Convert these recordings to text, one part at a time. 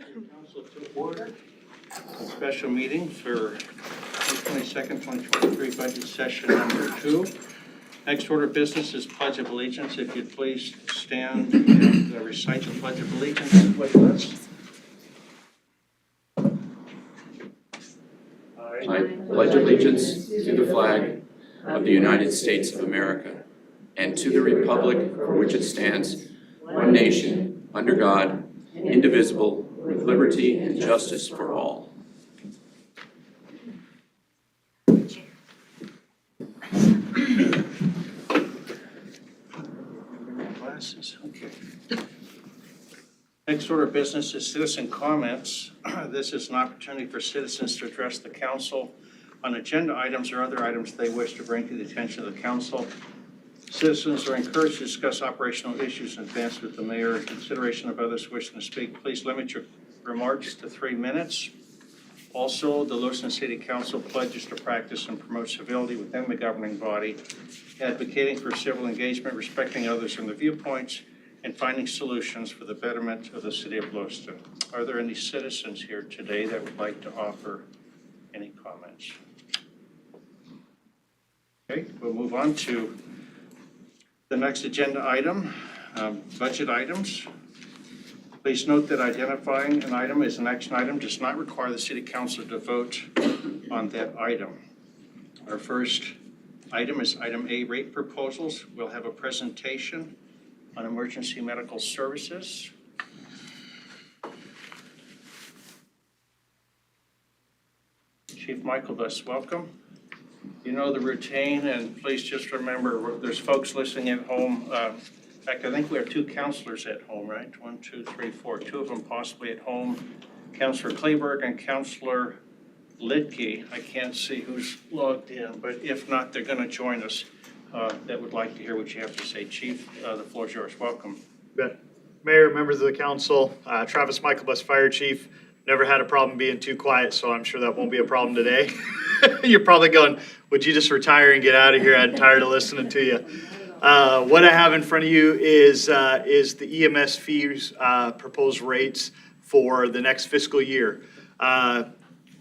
Council to order. A special meeting for May 22nd, 2023 budget session number 2. Next order of business is Pledge of Allegiance. If you'd please stand and recite the Pledge of Allegiance with us. I pledge allegiance to the flag of the United States of America and to the republic for which it stands, one nation, under God, indivisible, with liberty and justice for all. Glasses. Okay. Next order of business is citizen comments. This is an opportunity for citizens to address the council on agenda items or other items they wish to bring to the attention of the council. Citizens are encouraged to discuss operational issues in advance with the mayor. In consideration of others wishing to speak, please limit your remarks to 3 minutes. Also, the Lewiston City Council pledges to practice and promote civility within the governing body, advocating for civil engagement, respecting others and their viewpoints, and finding solutions for the betterment of the city of Lewiston. Are there any citizens here today that would like to offer any comments? Okay, we'll move on to the next agenda item, budget items. Please note that identifying an item as an action item does not require the city council to vote on that item. Our first item is item A, rate proposals. We'll have a presentation on emergency medical services. Chief Michael Buss, welcome. You know the routine, and please just remember there's folks listening at home. In fact, I think we have 2 counselors at home, right? 1, 2, 3, 4. 2 of them possibly at home. Counselor Kleberg and Counselor Lidke. I can't see who's logged in, but if not, they're going to join us. That would like to hear what you have to say. Chief, the floor is yours. Welcome. Mayor, members of the council, Travis Michael Buss, Fire Chief. Never had a problem being too quiet, so I'm sure that won't be a problem today. You're probably going, would you just retire and get out of here? I'm tired of listening to you. What I have in front of you is the EMS fees proposed rates for the next fiscal year.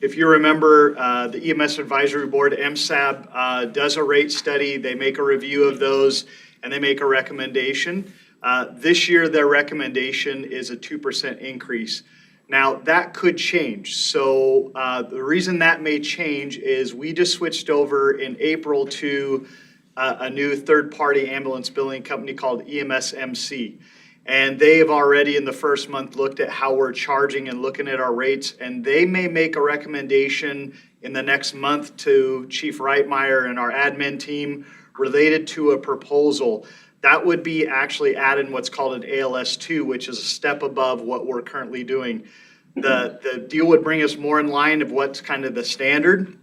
If you remember, the EMS Advisory Board, MSAB, does a rate study. They make a review of those, and they make a recommendation. This year, their recommendation is a 2% increase. Now, that could change. So the reason that may change is we just switched over in April to a new third-party ambulance billing company called EMS-MC. And they have already in the first month looked at how we're charging and looking at our rates. And they may make a recommendation in the next month to Chief Reitmeyer and our admin team related to a proposal. That would be actually adding what's called an ALS2, which is a step above what we're currently doing. The deal would bring us more in line of what's kind of the standard.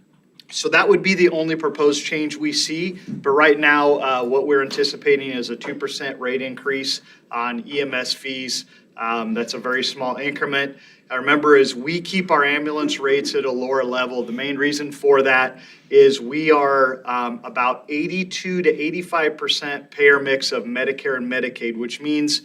So that would be the only proposed change we see. But right now, what we're anticipating is a 2% rate increase on EMS fees. That's a very small increment. Remember, as we keep our ambulance rates at a lower level, the main reason for that is we are about 82 to 85% payer mix of Medicare and Medicaid, which means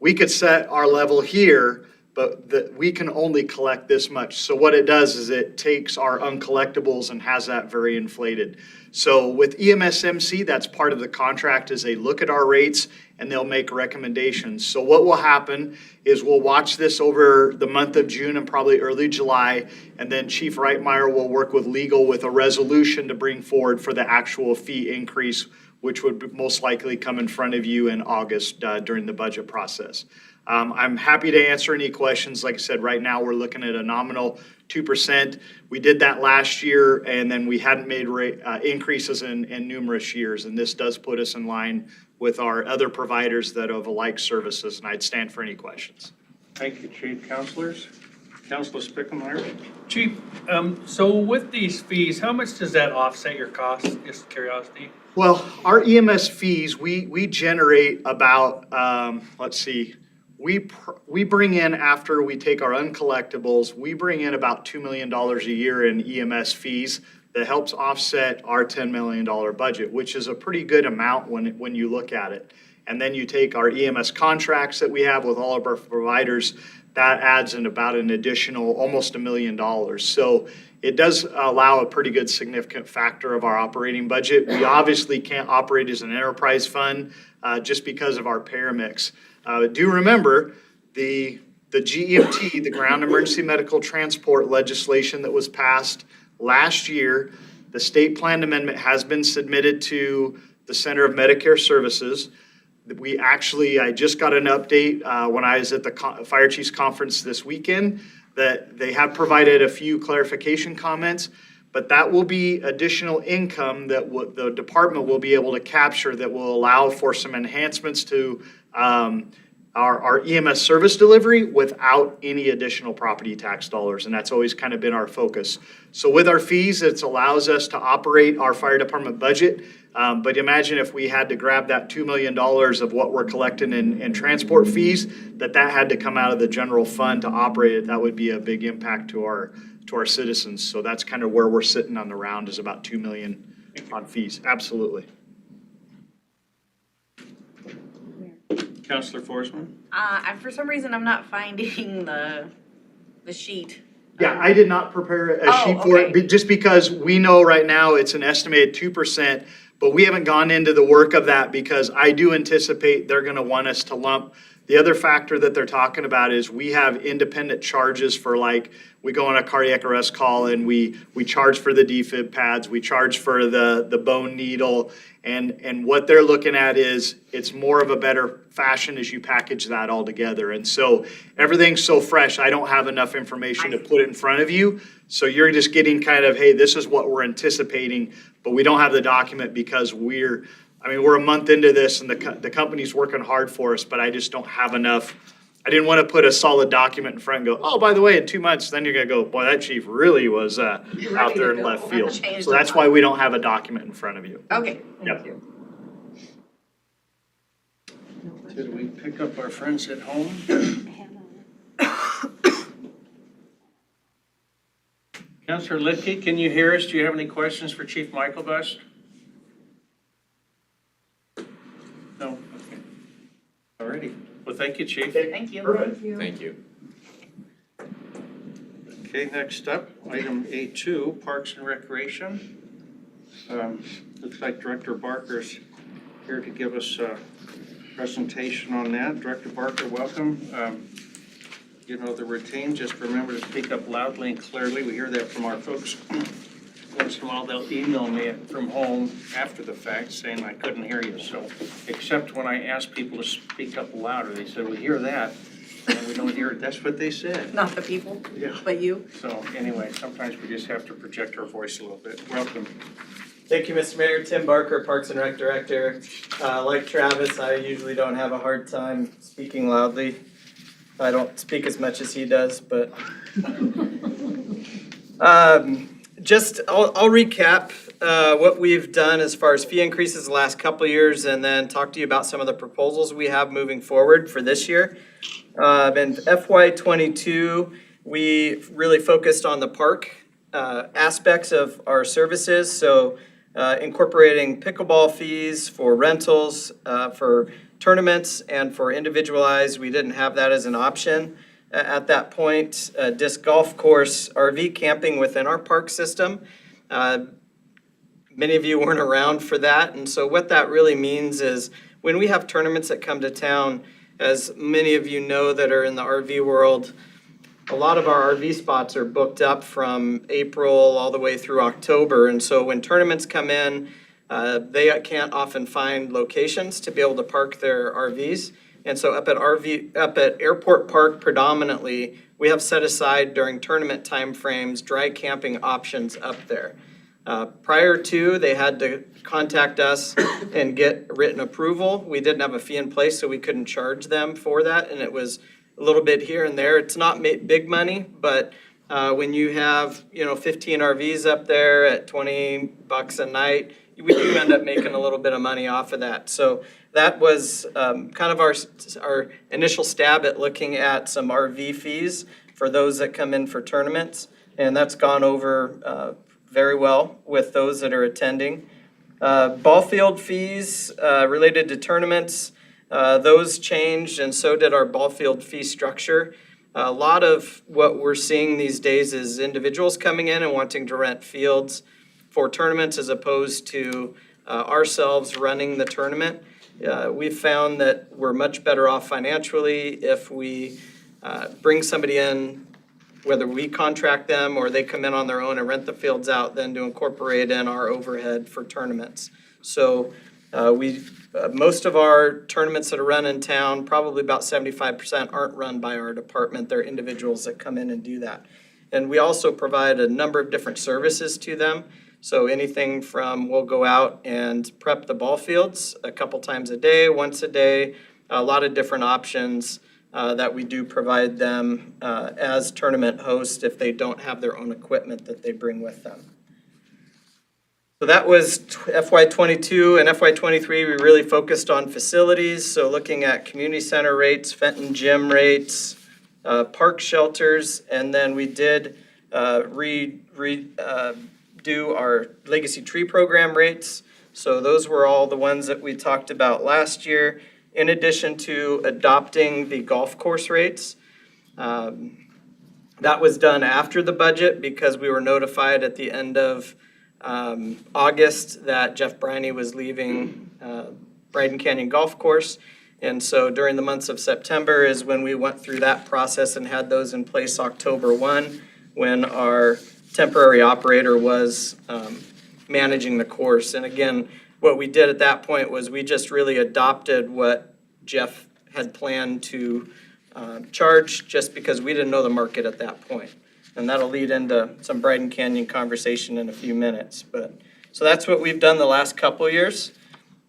we could set our level here, but we can only collect this much. So what it does is it takes our uncollectibles and has that very inflated. So with EMS-MC, that's part of the contract is they look at our rates and they'll make recommendations. So what will happen is we'll watch this over the month of June and probably early July, and then Chief Reitmeyer will work with legal with a resolution to bring forward for the actual fee increase, which would most likely come in front of you in August during the budget process. I'm happy to answer any questions. Like I said, right now we're looking at a nominal 2%. We did that last year, and then we hadn't made increases in numerous years, and this does put us in line with our other providers that have like services, and I'd stand for any questions. Thank you, Chief. Counselors? Councilor Spickelmeyer? Chief, so with these fees, how much does that offset your costs? Just curiosity. Well, our EMS fees, we generate about, let's see, we bring in, after we take our uncollectibles, we bring in about $2 million a year in EMS fees. that helps offset our $10 million budget, which is a pretty good amount when you look at it. And then you take our EMS contracts that we have with all of our providers, that adds in about an additional almost $1 million. So it does allow a pretty good significant factor of our operating budget. We obviously can't operate as an enterprise fund just because of our payer mix. Do remember the GEMT, the Ground Emergency Medical Transport legislation that was passed last year. The state plan amendment has been submitted to the Center of Medicare Services. I just got an update when I was at the Fire Chiefs Conference this weekend that they have provided a few clarification comments, but that will be additional income that the department will be able to capture that will allow for some enhancements to our EMS service delivery without any additional property tax dollars, and that's always kind of been our focus. So with our fees, it allows us to operate our fire department budget, but imagine if we had to grab that $2 million of what we're collecting in transport fees, that had to come out of the general fund to operate it. That would be a big impact to our citizens. So that's kind of where we're sitting on the round, is about $2 million on fees. Absolutely. Counselor Forsman? For some reason, I'm not finding the sheet. Yeah, I did not prepare a Oh, sheet for it, okay. just because we know right now it's an estimated 2%, but we haven't gone into the work of that because I do anticipate they're gonna want us to lump. The other factor that they're talking about is we have independent charges for, like, we go on a cardiac arrest call and we charge for the defib pads, we charge for the bone needle, and what they're looking at is it's more of a better fashion as you package that all together. And so everything's so fresh, I don't have enough information to put it in front of you. So you're just getting kind of, hey, this is what we're anticipating, but we don't have the document because we're a month into this and the company's working hard for us, but I just don't have enough. I didn't want to put a solid document in front and go, oh, by the way, in 2 months, then you're going to go, boy, that chief really was out there in left field. Changed So that's a lot. why we don't have a document in front of you. Okay, Yep. thank you. Did we pick up our friends at home? Counselor Lidke, can you hear us? Do you have any questions for Chief Michael Bust? No? Okay. Alrighty. Well, thank you, Chief. Thank you. Perfect. Thank you. Okay, next up, item A2, Parks and Recreation. Looks like Director Barker's here to give us a presentation on that. Director Barker, welcome. The routine, just remember to speak up loudly and clearly. We hear that from our folks. Once in a while, they'll email me from home after the fact saying I couldn't hear you. So, except when I ask people to speak up louder, they said, we hear that, and we don't hear it. That's what they said. Not the people, Yeah. but you. So anyway, sometimes we just have to project our voice a little bit. Welcome. Thank you, Mr. Mayor. Tim Barker, Parks and Rec Director. Like Travis, I usually don't have a hard time speaking loudly. I don't speak as much as he does, but I'll recap what we've done as far as fee increases the last couple of years, and then talk to you about some of the proposals we have moving forward for this year. In FY22, we really focused on the park aspects of our services, so incorporating pickleball fees for rentals, for tournaments, and for individualized. We didn't have that as an option at that point. Disc golf course, RV camping within our park system. Many of you weren't around for that, and so what that really means is when we have tournaments that come to town, as many of you know that are in the RV world, a lot of our RV spots are booked up from April all the way through October, and so when tournaments come in, they can't often find locations to be able to park their RVs. And so up at Airport Park predominantly, we have set aside during tournament timeframes dry camping options up there. Prior to, they had to contact us and get written approval. We didn't have a fee in place, so we couldn't charge them for that, and it was a little bit here and there. It's not big money, but when you have 15 RVs up there at $20 a night, we do end up making a little bit of money off of that. So that was kind of our initial stab at looking at some RV fees for those that come in for tournaments, and that's gone over very well with those that are attending. Ball field fees related to tournaments, those changed, and so did our ball field fee structure. A lot of what we're seeing these days is individuals coming in and wanting to rent fields for tournaments as opposed to ourselves running the tournament. We've found that we're much better off financially if we bring somebody in, whether we contract them or they come in on their own and rent the fields out, than to incorporate in our overhead for tournaments. So most of our tournaments that are run in town, probably about 75%, aren't run by our department. They're individuals that come in and do that. And we also provide a number of different services to them. So anything from, we'll go out and prep the ball fields a couple times a day, once a day, a lot of different options that we do provide them as tournament hosts if they don't have their own equipment that they bring with them. So that was FY22 and FY23. We really focused on facilities. So looking at community center rates, Fenton gym rates, park shelters, and then we did do our legacy tree program rates. So those were all the ones that we talked about last year, in addition to adopting the golf course rates. That was done after the budget because we were notified at the end of August that Jeff Briney was leaving Bryden Canyon Golf Course. And so during the months of September is when we went through that process and had those in place October 1, when our temporary operator was managing the course. And again, what we did at that point was we just really adopted what Jeff had planned to charge, just because we didn't know the market at that point. And that'll lead into some Bryden Canyon conversation in a few minutes. So that's what we've done the last couple of years.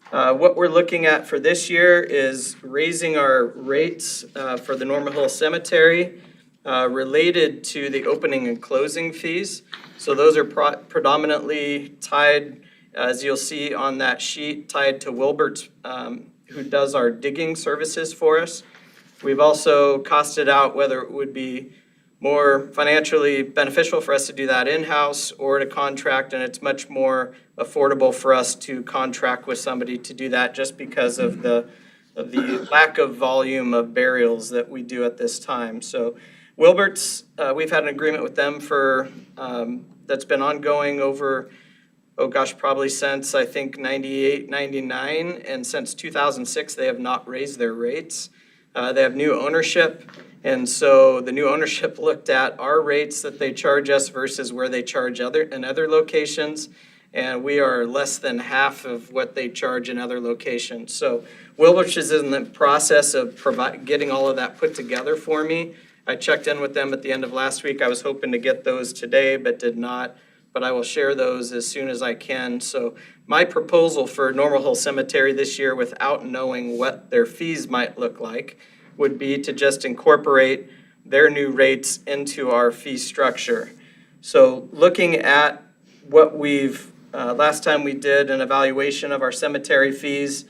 What we're looking at for this year is raising our rates for the Norma Hill Cemetery related to the opening and closing fees. So those are predominantly tied, as you'll see on that sheet, tied to Wilbert's, who does our digging services for us. We've also costed out whether it would be more financially beneficial for us to do that in-house or to contract, and it's much more affordable for us to contract with somebody to do that just because of the lack of volume of burials that we do at this time. So Wilbert's, we've had an agreement with them for that's been ongoing over, probably since I think 98, 99, and since 2006 they have not raised their rates. They have new ownership. And so the new ownership looked at our rates that they charge us versus where they charge in other locations. And we are less than half of what they charge in other locations. So Wilberts is in the process of getting all of that put together for me. I checked in with them at the end of last week. I was hoping to get those today, but did not. But I will share those as soon as I can. So my proposal for Norma Hill Cemetery this year, without knowing what their fees might look like, would be to just incorporate their new rates into our fee structure. So looking at what we've, last time we did an evaluation of our cemetery fees,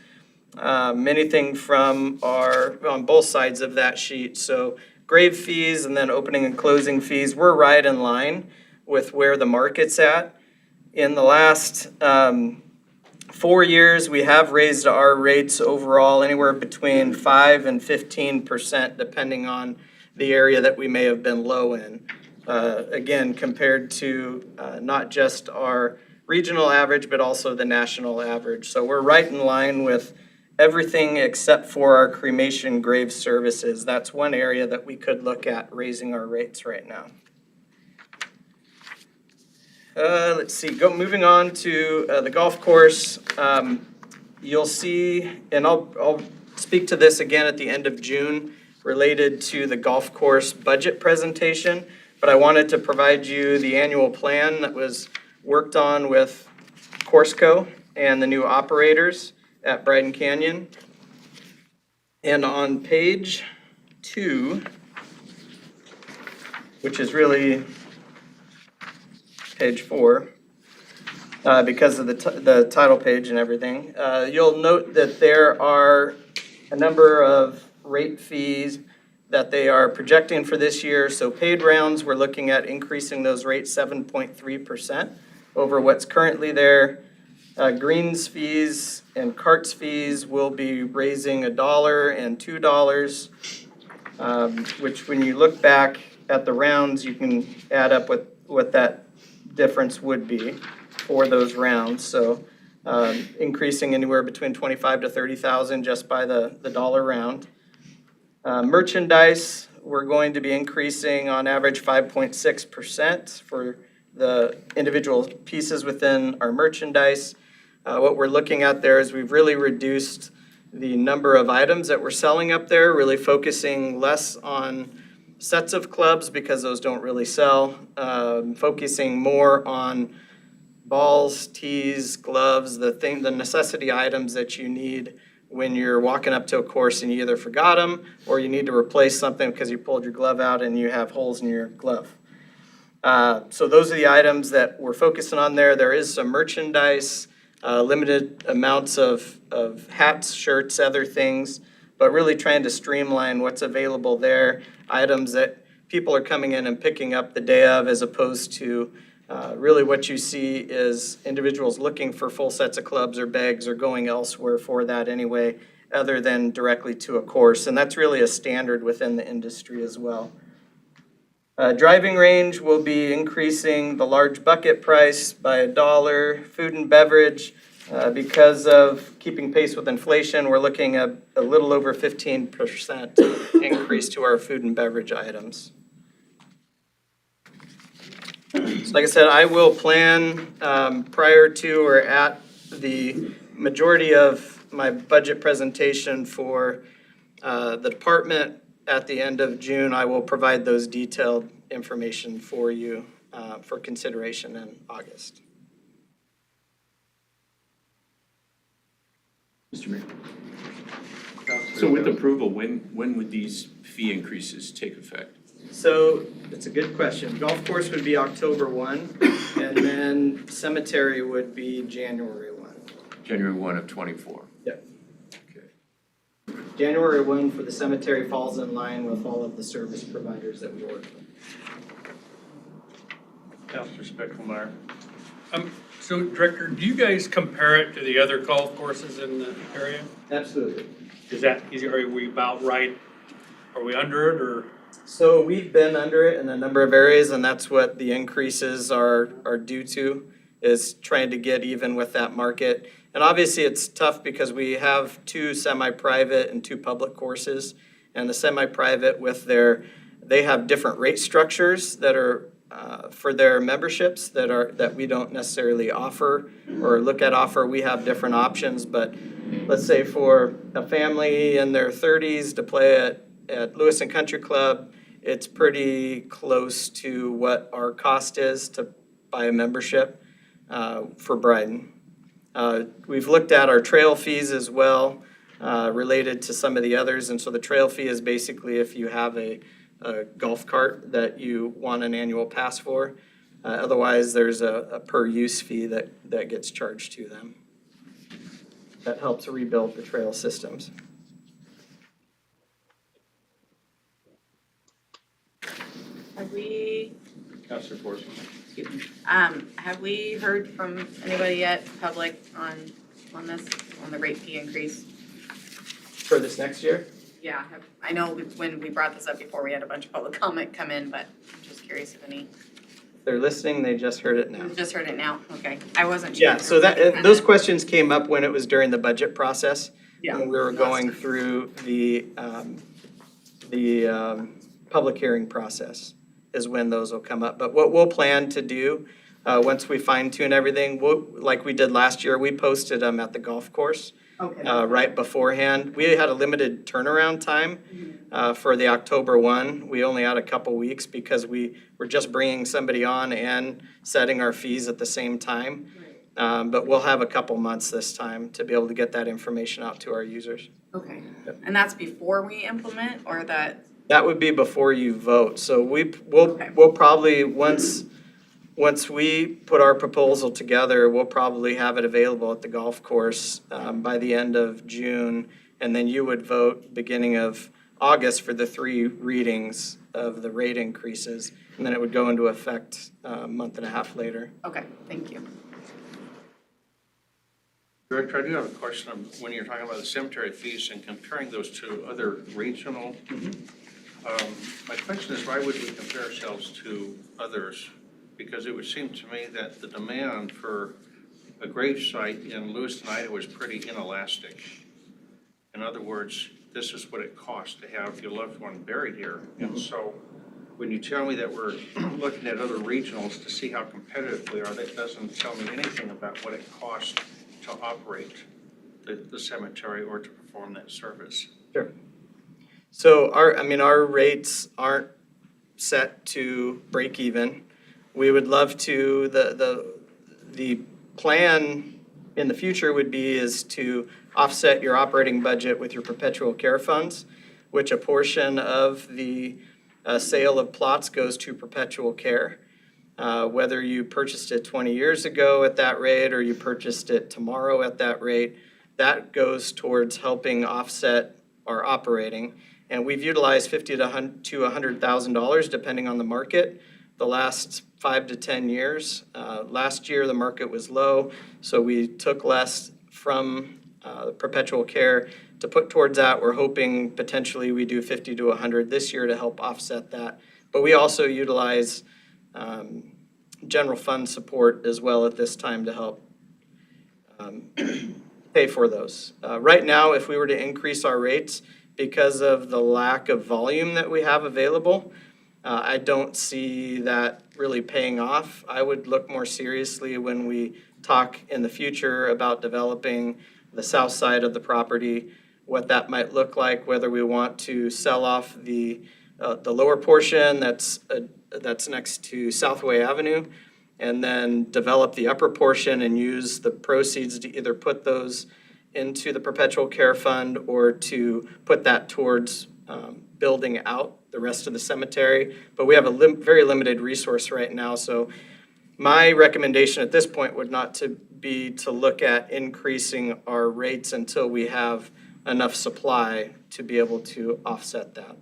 anything from on both sides of that sheet. So grave fees and then opening and closing fees, we're right in line with where the market's at. In the last 4 years, we have raised our rates overall anywhere between 5 and 15%, depending on the area that we may have been low in. Again, compared to not just our regional average, but also the national average. So we're right in line with everything except for our cremation grave services. That's one area that we could look at raising our rates right now. Let's see, moving on to the golf course. You'll see, and I'll speak to this again at the end of June related to the golf course budget presentation, but I wanted to provide you the annual plan that was worked on with Courseco and the new operators at Bryden Canyon. And on page 2, which is really page 4, because of the title page and everything. You'll note that there are a number of rate fees that they are projecting for this year. So paid rounds, we're looking at increasing those rates 7.3%. over what's currently there. Greens fees and carts fees will be raising $1 and $2, which when you look back at the rounds, you can add up what that difference would be for those rounds. So increasing anywhere between 25 to 30,000 just by the dollar round. Merchandise, we're going to be increasing on average 5.6% for the individual pieces within our merchandise. What we're looking at there is we've really reduced the number of items that we're selling up there, really focusing less on sets of clubs because those don't really sell, focusing more on balls, tees, gloves, the necessity items that you need when you're walking up to a course and you either forgot them or you need to replace something because you pulled your glove out and you have holes in your glove. So those are the items that we're focusing on there. There is some merchandise, limited amounts of hats, shirts, other things, but really trying to streamline what's available there, items that people are coming in and picking up the day of, as opposed to really what you see is individuals looking for full sets of clubs or bags or going elsewhere for that anyway, other than directly to a course. And that's really a standard within the industry as well. Driving range will be increasing the large bucket price by $1. Food and beverage, because of keeping pace with inflation, we're looking at a little over 15% increase to our food and beverage items. So like I said, I will plan prior to or at the majority of my budget presentation for the department. At the end of June, I will provide those detailed information for you for consideration in August. Mr. Mayor. So with approval, when would these fee increases take effect? So it's a good question. Golf course would be October 1, and then cemetery would be January 1. January 1 of '24. Yep. Okay. January 1 for the cemetery falls in line with all of the service providers that we work with. Councilor Speckelmeyer. So Director, do you guys compare it to the other golf courses in the area? Absolutely. Is that, are we about right? Are we under it or? So we've been under it in a number of areas, and that's what the increases are due to, is trying to get even with that market. And obviously it's tough because we have 2 semi-private and 2 public courses, and the semi-private they have different rate structures that are for their memberships that we don't necessarily offer or look at offer. We have different options, but let's say for a family in their 30s to play at Lewiston Country Club, it's pretty close to what our cost is to buy a membership for Bryden. We've looked at our trail fees as well, related to some of the others, and so the trail fee is basically if you have a golf cart that you want an annual pass for. Otherwise, there's a per-use fee that gets charged to them. That helps rebuild the trail systems. Have we, Councilor Forsley. have we heard from anybody yet, public, on this, on the rate fee increase? For this next year? Yeah, I know when we brought this up before, we had a bunch of public comment come in, but I'm just curious if any. If they're listening, they just heard it now. You just heard it now, okay. I wasn't sure. Yeah, so those questions came up when it was during the budget process. Yeah. When we were going through the public hearing process is when those will come up. But what we'll plan to do, once we fine tune everything, like we did last year, we posted them at the golf course. Okay. Right beforehand. We had a limited turnaround time for the October 1. We only had a couple weeks because we were just bringing somebody on and setting our fees at the same time. But we'll have a couple months this time to be able to get that information out to our users. Okay, and that's before we implement, or that? That would be before you vote. So we'll probably, once we put our proposal together, we'll probably have it available at the golf course by the end of June. And then you would vote beginning of August for the 3 readings of the rate increases, and then it would go into effect a month and a half later. Okay, thank you. Director, I do have a question of when you're talking about the cemetery fees and comparing those to other regional. My question is, why would we compare ourselves to others? Because it would seem to me that the demand for a grave site in Lewiston, Idaho is pretty inelastic. In other words, this is what it costs to have your loved one buried here. And so when you tell me that we're looking at other regionals to see how competitive we are, that doesn't tell me anything about what it costs to operate the cemetery or to perform that service. Sure. So our rates aren't set to break even. We would love to, the plan in the future would be is to offset your operating budget with your perpetual care funds, which a portion of the sale of plots goes to perpetual care. Whether you purchased it 20 years ago at that rate or you purchased it tomorrow at that rate, that goes towards helping offset our operating. And we've utilized $50,000 to $100,000 depending on the market the last 5 to 10 years. Last year the market was low, so we took less from perpetual care to put towards that. We're hoping potentially we do 50 to 100 this year to help offset that. But we also utilize general fund support as well at this time to help pay for those. Right now, if we were to increase our rates because of the lack of volume that we have available, I don't see that really paying off. I would look more seriously when we talk in the future about developing the south side of the property, what that might look like, whether we want to sell off the lower portion that's next to Southway Avenue, and then develop the upper portion and use the proceeds to either put those into the perpetual care fund or to put that towards building out the rest of the cemetery. But we have a very limited resource right now, so my recommendation at this point would not to be to look at increasing our rates until we have enough supply to be able to offset that.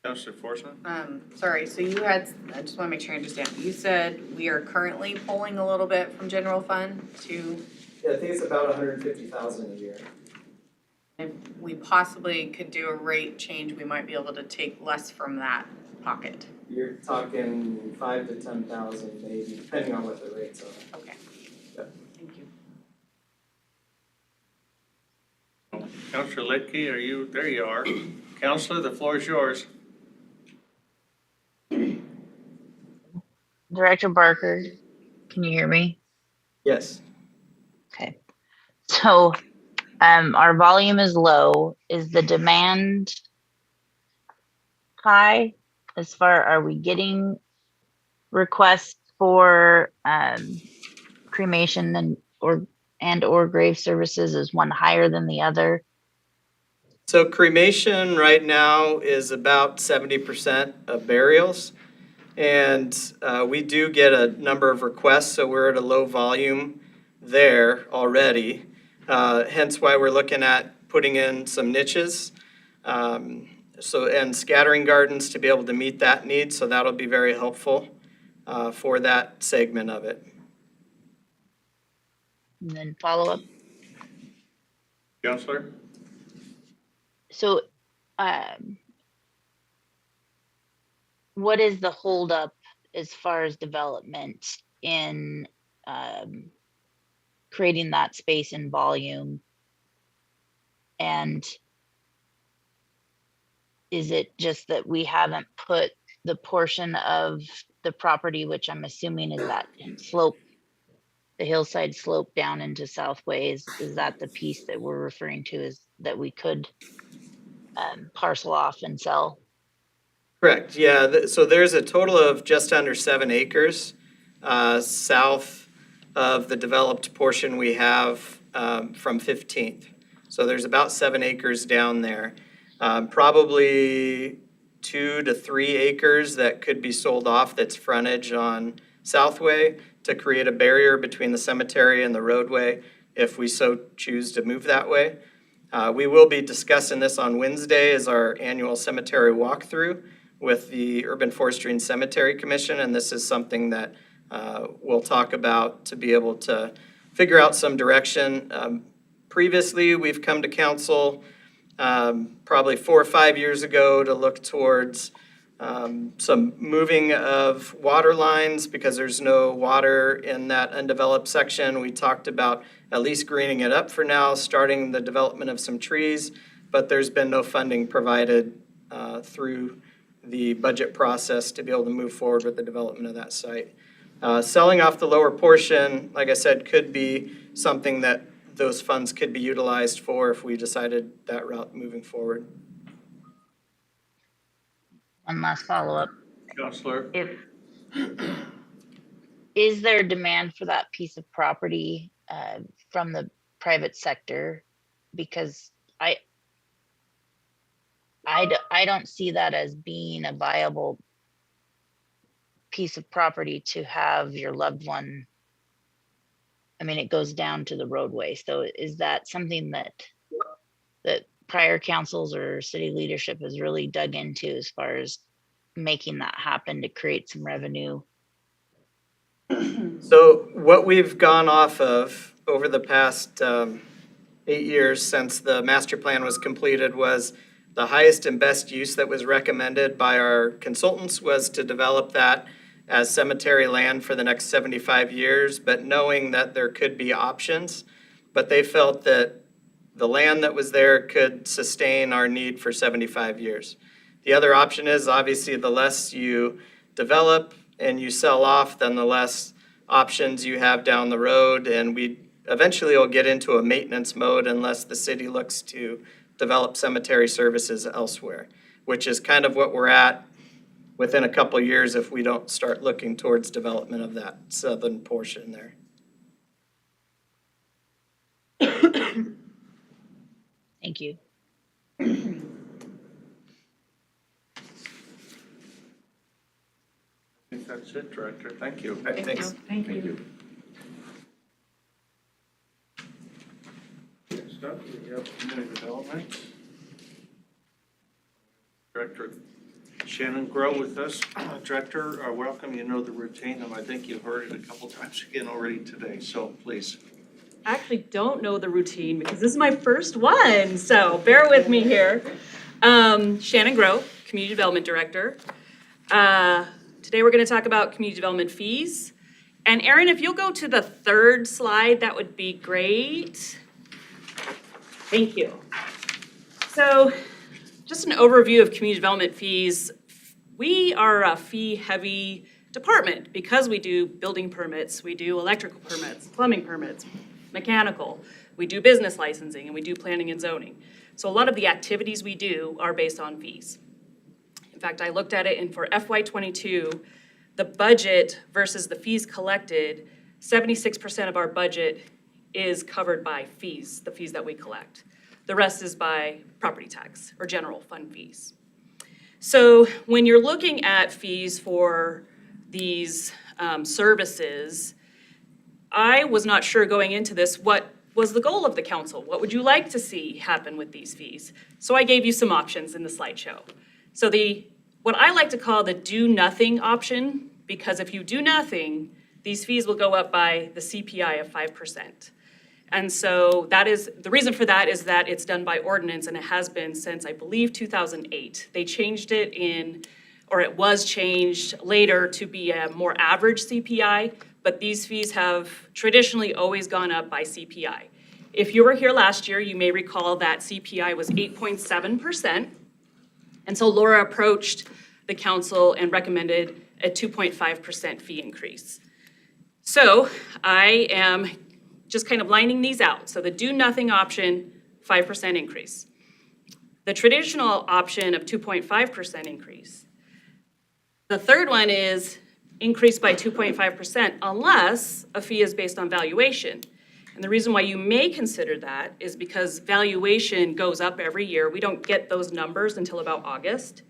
Councilor Forsman? Sorry, so you had, I just want to make sure I understand. You said we are currently pulling a little bit from general fund to, Yeah, I think it's about $150,000 a year. if we possibly could do a rate change, we might be able to take less from that pocket. You're talking 5 to 10,000 maybe, depending on what the rates are. Okay. Yeah. Thank you. Councilor Lidkey, are you, there you are. Councilor, the floor is yours. Director Barker, can you hear me? Yes. Okay. So, our volume is low. Is the demand high? As far, are we getting requests for cremation and or grave services? Is one higher than the other? So cremation right now is about 70% of burials. And we do get a number of requests, so we're at a low volume there already. Hence why we're looking at putting in some niches and scattering gardens to be able to meet that need. So that'll be very helpful for that segment of it. And then follow up. Councilor? So, what is the holdup as far as development in creating that space and volume? And is it just that we haven't put the portion of the property, which I'm assuming is that slope, the hillside slope down into Southways, is that the piece that we're referring to, is that we could parcel off and sell? Correct, yeah. So there's a total of just under 7 acres south of the developed portion we have from 15th. So there's about 7 acres down there. Probably 2 to 3 acres that could be sold off that's frontage on Southway to create a barrier between the cemetery and the roadway if we so choose to move that way. We will be discussing this on Wednesday as our annual cemetery walkthrough with the Urban Forestry and Cemetery Commission, and this is something that we'll talk about to be able to figure out some direction. Previously, we've come to council probably 4 or 5 years ago to look towards some moving of water lines because there's no water in that undeveloped section. We talked about at least greening it up for now, starting the development of some trees, but there's been no funding provided through the budget process to be able to move forward with the development of that site. Selling off the lower portion, like I said, could be something that those funds could be utilized for if we decided that route moving forward. One last follow-up. Counselor? Is there demand for that piece of property from the private sector? Because I don't see that as being a viable piece of property to have your loved one. I mean, it goes down to the roadway. So is that something that prior councils or city leadership has really dug into as far as making that happen to create some revenue? So what we've gone off of over the past 8 years since the master plan was completed was the highest and best use that was recommended by our consultants was to develop that as cemetery land for the next 75 years, but knowing that there could be options. But they felt that the land that was there could sustain our need for 75 years. The other option is obviously the less you develop and you sell off, then the less options you have down the road. And we eventually will get into a maintenance mode unless the city looks to develop cemetery services elsewhere, which is kind of what we're at within a couple of years if we don't start looking towards development of that southern portion there. Thank you. I think that's it, Director. Thank you. Thanks. Thank you. Next up, we have community development. Director Shannon Grow with us. Director, welcome. You know the routine, and I think you've heard it a couple times again already today, so please. I actually don't know the routine because this is my first one, so bear with me here. Shannon Grow, Community Development Director. Today we're going to talk about community development fees. And Erin, if you'll go to the third slide, that would be great. Thank you. So just an overview of community development fees. We are a fee-heavy department because we do building permits, we do electrical permits, plumbing permits, mechanical, we do business licensing, and we do planning and zoning. So a lot of the activities we do are based on fees. In fact, I looked at it, and for FY22, the budget versus the fees collected, 76% of our budget is covered by fees, the fees that we collect. The rest is by property tax or general fund fees. So when you're looking at fees for these services, I was not sure going into this what was the goal of the council. What would you like to see happen with these fees? So I gave you some options in the slideshow. So what I like to call the do nothing option, because if you do nothing, these fees will go up by the CPI of 5%. And so that is, the reason for that is that it's done by ordinance, and it has been since, I believe, 2008. They changed it it was changed later to be a more average CPI, but these fees have traditionally always gone up by CPI. If you were here last year, you may recall that CPI was 8.7%. And so Laura approached the council and recommended a 2.5% fee increase. So I am just kind of lining these out. So the do nothing option, 5% increase. The traditional option of 2.5% increase. The third one is increase by 2.5% unless a fee is based on valuation. And the reason why you may consider that is because valuation goes up every year. We don't get those numbers until about August.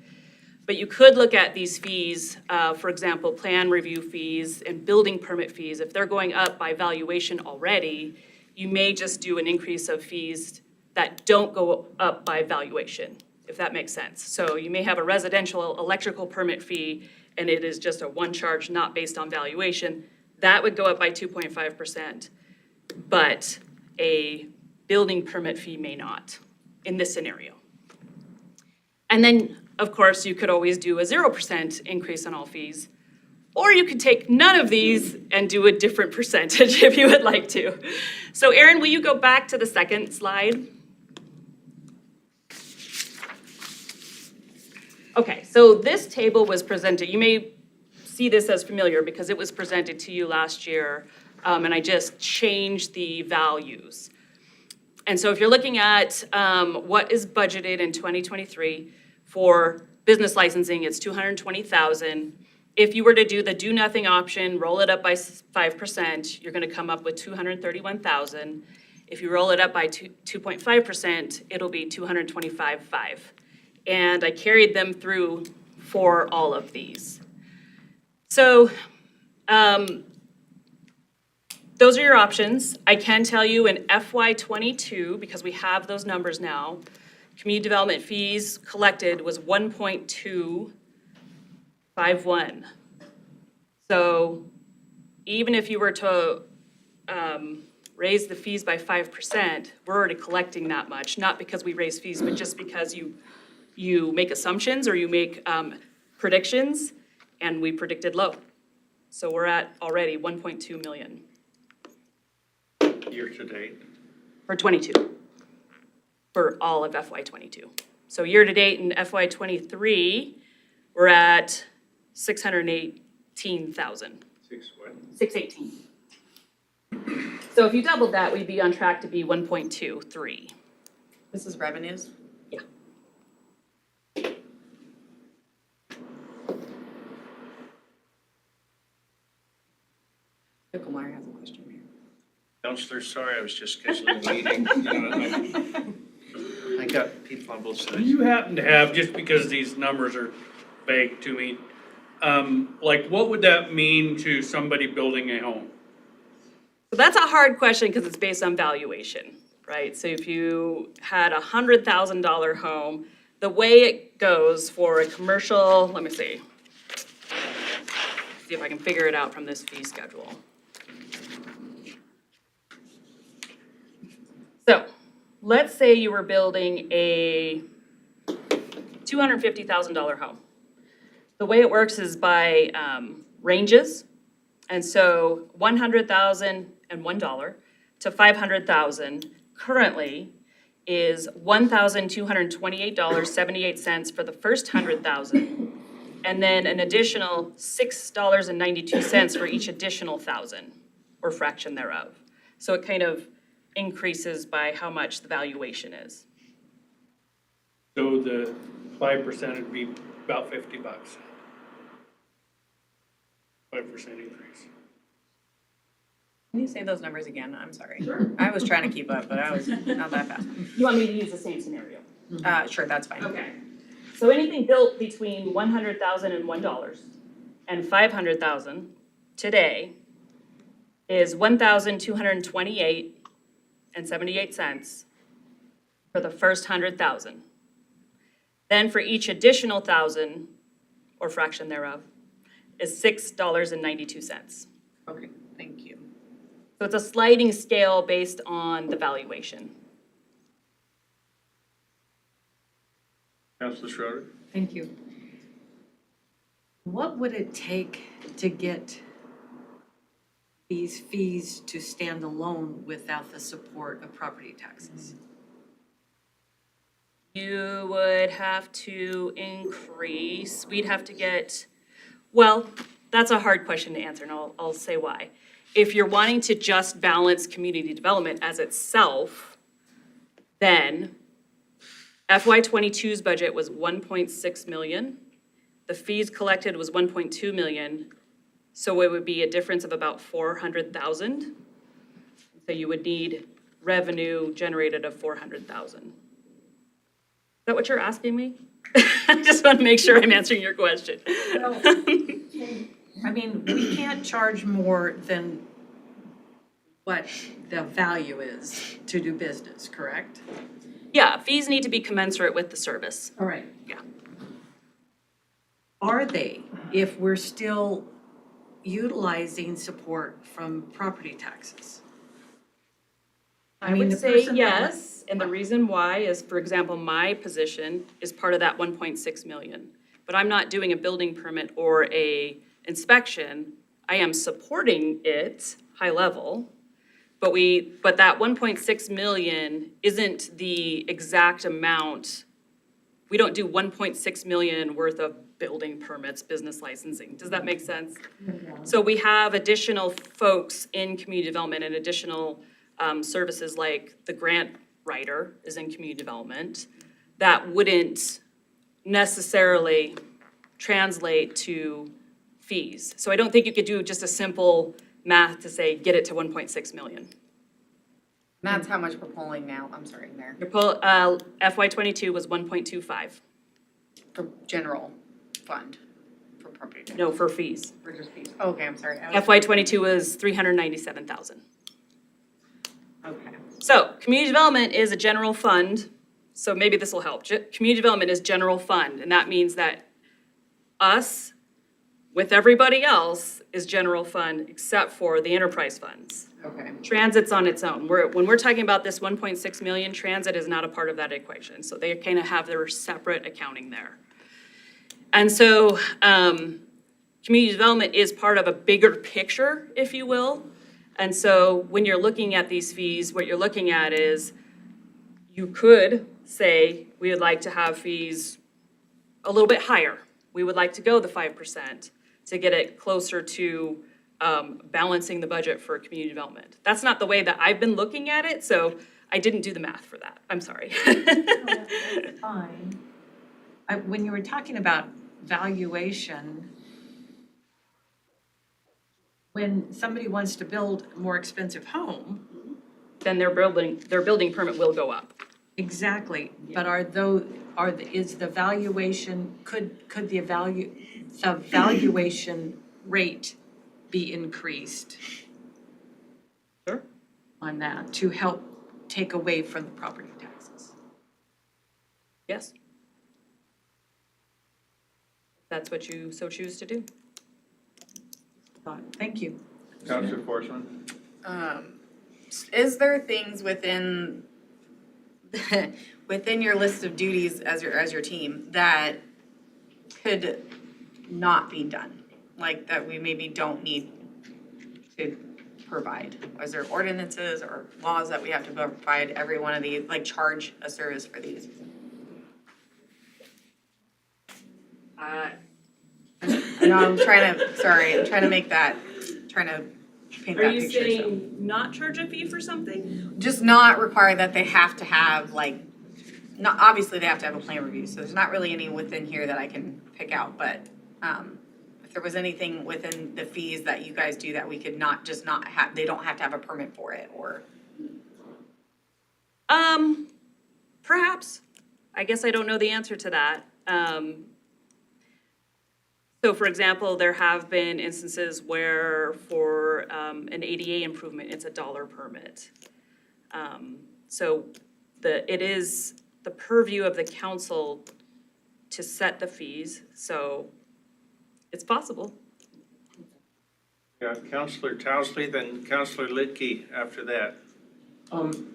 But you could look at these fees, for example, plan review fees and building permit fees. If they're going up by valuation already, you may just do an increase of fees that don't go up by valuation, if that makes sense. So you may have a residential electrical permit fee and it is just a one charge not based on valuation. That would go up by 2.5%, but a building permit fee may not in this scenario. And then, of course, you could always do a 0% increase on all fees, or you could take none of these and do a different percentage if you would like to. So Erin, will you go back to the second slide? Okay, so this table was presented, you may see this as familiar because it was presented to you last year, and I just changed the values. And so if you're looking at what is budgeted in 2023 for business licensing, it's $220,000. If you were to do the do nothing option, roll it up by 5%, you're gonna come up with $231,000. If you roll it up by 2.5%, it'll be $225,500. And I carried them through for all of these. So those are your options. I can tell you in FY22, because we have those numbers now, community development fees collected was 1.251. So even if you were to raise the fees by 5%, we're already collecting that much, not because we raise fees, but just because you make assumptions or you make predictions, and we predicted low. So we're at already 1.2 million. Year to date. For 22, for all of FY '22. So year-to-date in FY '23, we're at 618,000. 618. So if you doubled that, we'd be on track to be 1.23. This is revenues? Yeah. Picklemeier has a question here. Counselor, sorry, I was just scheduling a meeting. You know, I got people on both Do sides. you happen to have, just because these numbers are vague to me, like what would that mean to somebody building a home? So that's a hard question because it's based on valuation, right? So if you had a $100,000 home, the way it goes for a commercial, let me see if I can figure it out from this fee schedule. So let's say you were building a $250,000 home. The way it works is by ranges. And so $100,001 to $500,000 currently is $1,228.78 for the first $100,000, and then an additional $6.92 for each additional 1,000 or fraction thereof. So it kind of increases by how much the valuation is. So the 5% would be about $50. 5% increase. Can you say those numbers again? I'm sorry. I was trying to keep up, but I was not that fast. You want me to use the same scenario? Sure, that's fine. Okay. So anything built between $100,001 and $500,000 today is $1,228.78 for the first 100,000. Then for each additional 1,000 or fraction thereof is $6.92. Okay, thank you. So it's a sliding scale based on the valuation. Counselor Schroeder? Thank you. What would it take to get these fees to stand alone without the support of property taxes? You would have to increase, we'd have to get, well, that's a hard question to answer, and I'll say why. If you're wanting to just balance community development as itself, then FY '22's budget was 1.6 million. The fees collected was 1.2 million. So it would be a difference of about 400,000. So you would need revenue generated of 400,000. Is that what you're asking me? I just want to make sure I'm answering your question. I mean, we can't charge more than what the value is to do business, correct? Yeah, fees need to be commensurate with the service. All right. Yeah. Are they, if we're still utilizing support from property taxes? I mean, would the say person that yes, and the reason why is, for example, my position is part of that 1.6 million. But I'm not doing a building permit or a inspection. I am supporting it, high level. But that 1.6 million isn't the exact amount. We don't do 1.6 million worth of building permits, business licensing. Does that make sense? So we have additional folks in community development and additional services like the grant writer is in community development that wouldn't necessarily translate to fees. So I don't think you could do just a simple math to say, get it to 1.6 million. That's how much we're pulling now, I'm sorry, Mayor, FY '22 was 1.25, for general fund, for property tax. no, for fees. For just fees. Okay, I'm sorry. I was- FY '22 was 397,000. Okay. So, community development is a general fund, so maybe this will help. Community development is general fund, and that means that us, with everybody else, is general fund except for the enterprise funds. Okay. Transit's on its own. When we're talking about this 1.6 million, transit is not a part of that equation, so they kind of have their separate accounting there. And so, community development is part of a bigger picture, if you will. And so when you're looking at these fees, what you're looking at is, you could say, we would like to have fees a little bit higher. We would like to go the 5% to get it closer to balancing the budget for community development. That's not the way that I've been looking at it, so I didn't do the math for that. I'm sorry. That's fine. When you were talking about valuation, when somebody wants to build a more expensive home, Then their building permit will go up. exactly, but is the valuation, could the valuation rate be increased Sure. on that to help take away from the property taxes? Yes. That's what you so choose to do. Thank you. Counselor Forsman? Is there things within, within your list of duties as your team that could not be done? Like that we maybe don't need to provide? Is there ordinances or laws that we have to provide every one of these, like charge a service for these? No, I'm trying to make that, trying to paint Are that you picture. saying not charge a fee for something? Just not require that they have to have like, not, obviously they have to have a plan review, so there's not really any within here that I can pick out, but, if there was anything within the fees that you guys do that we could not have, they don't have to have a permit for it, or, Perhaps. I guess I don't know the answer to that. So for example, there have been instances where for an ADA improvement, it's $1 permit. So it is the purview of the council to set the fees, so it's possible. Yeah, Counselor Towsley, then Counselor Lidkey after that.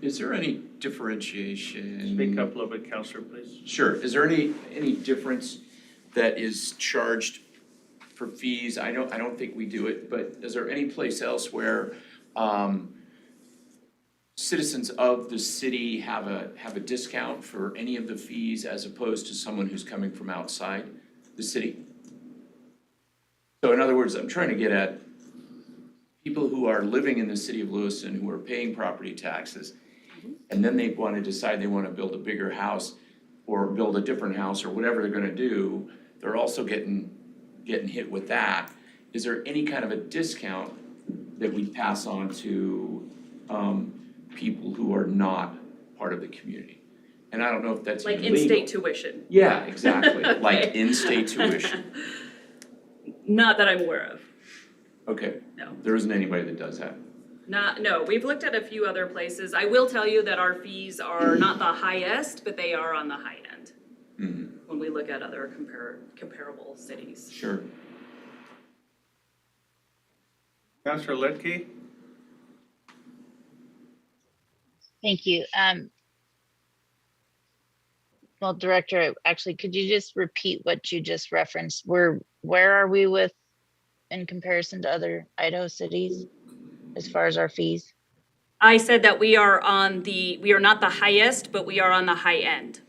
Is there any differentiation? Speak up a little bit, Counselor, please. Sure. Is there any difference that is charged for fees? I don't think we do it, but is there any place else where citizens of the city have a discount for any of the fees as opposed to someone who's coming from outside the city? So in other words, I'm trying to get at people who are living in the city of Lewiston who are paying property taxes, and then they want to decide they want to build a bigger house or build a different house or whatever they're going to do, they're also getting hit with that. Is there any kind of a discount that we pass on to people who are not part of the community? And I don't know if that's Like even legal. in-state tuition. Yeah, exactly, like Okay. in-state tuition. Not that I'm aware of. Okay, No. there isn't anybody that does that. No, we've looked at a few other places. I will tell you that our fees are not the highest, but they are on the high end when we look at other comparable cities. Sure. Counselor Lidkey? Thank you. Well, Director, actually, could you just repeat what you just referenced? Where are we with in comparison to other Idaho cities as far as our fees? I said that we are not the highest, but we are on the high end.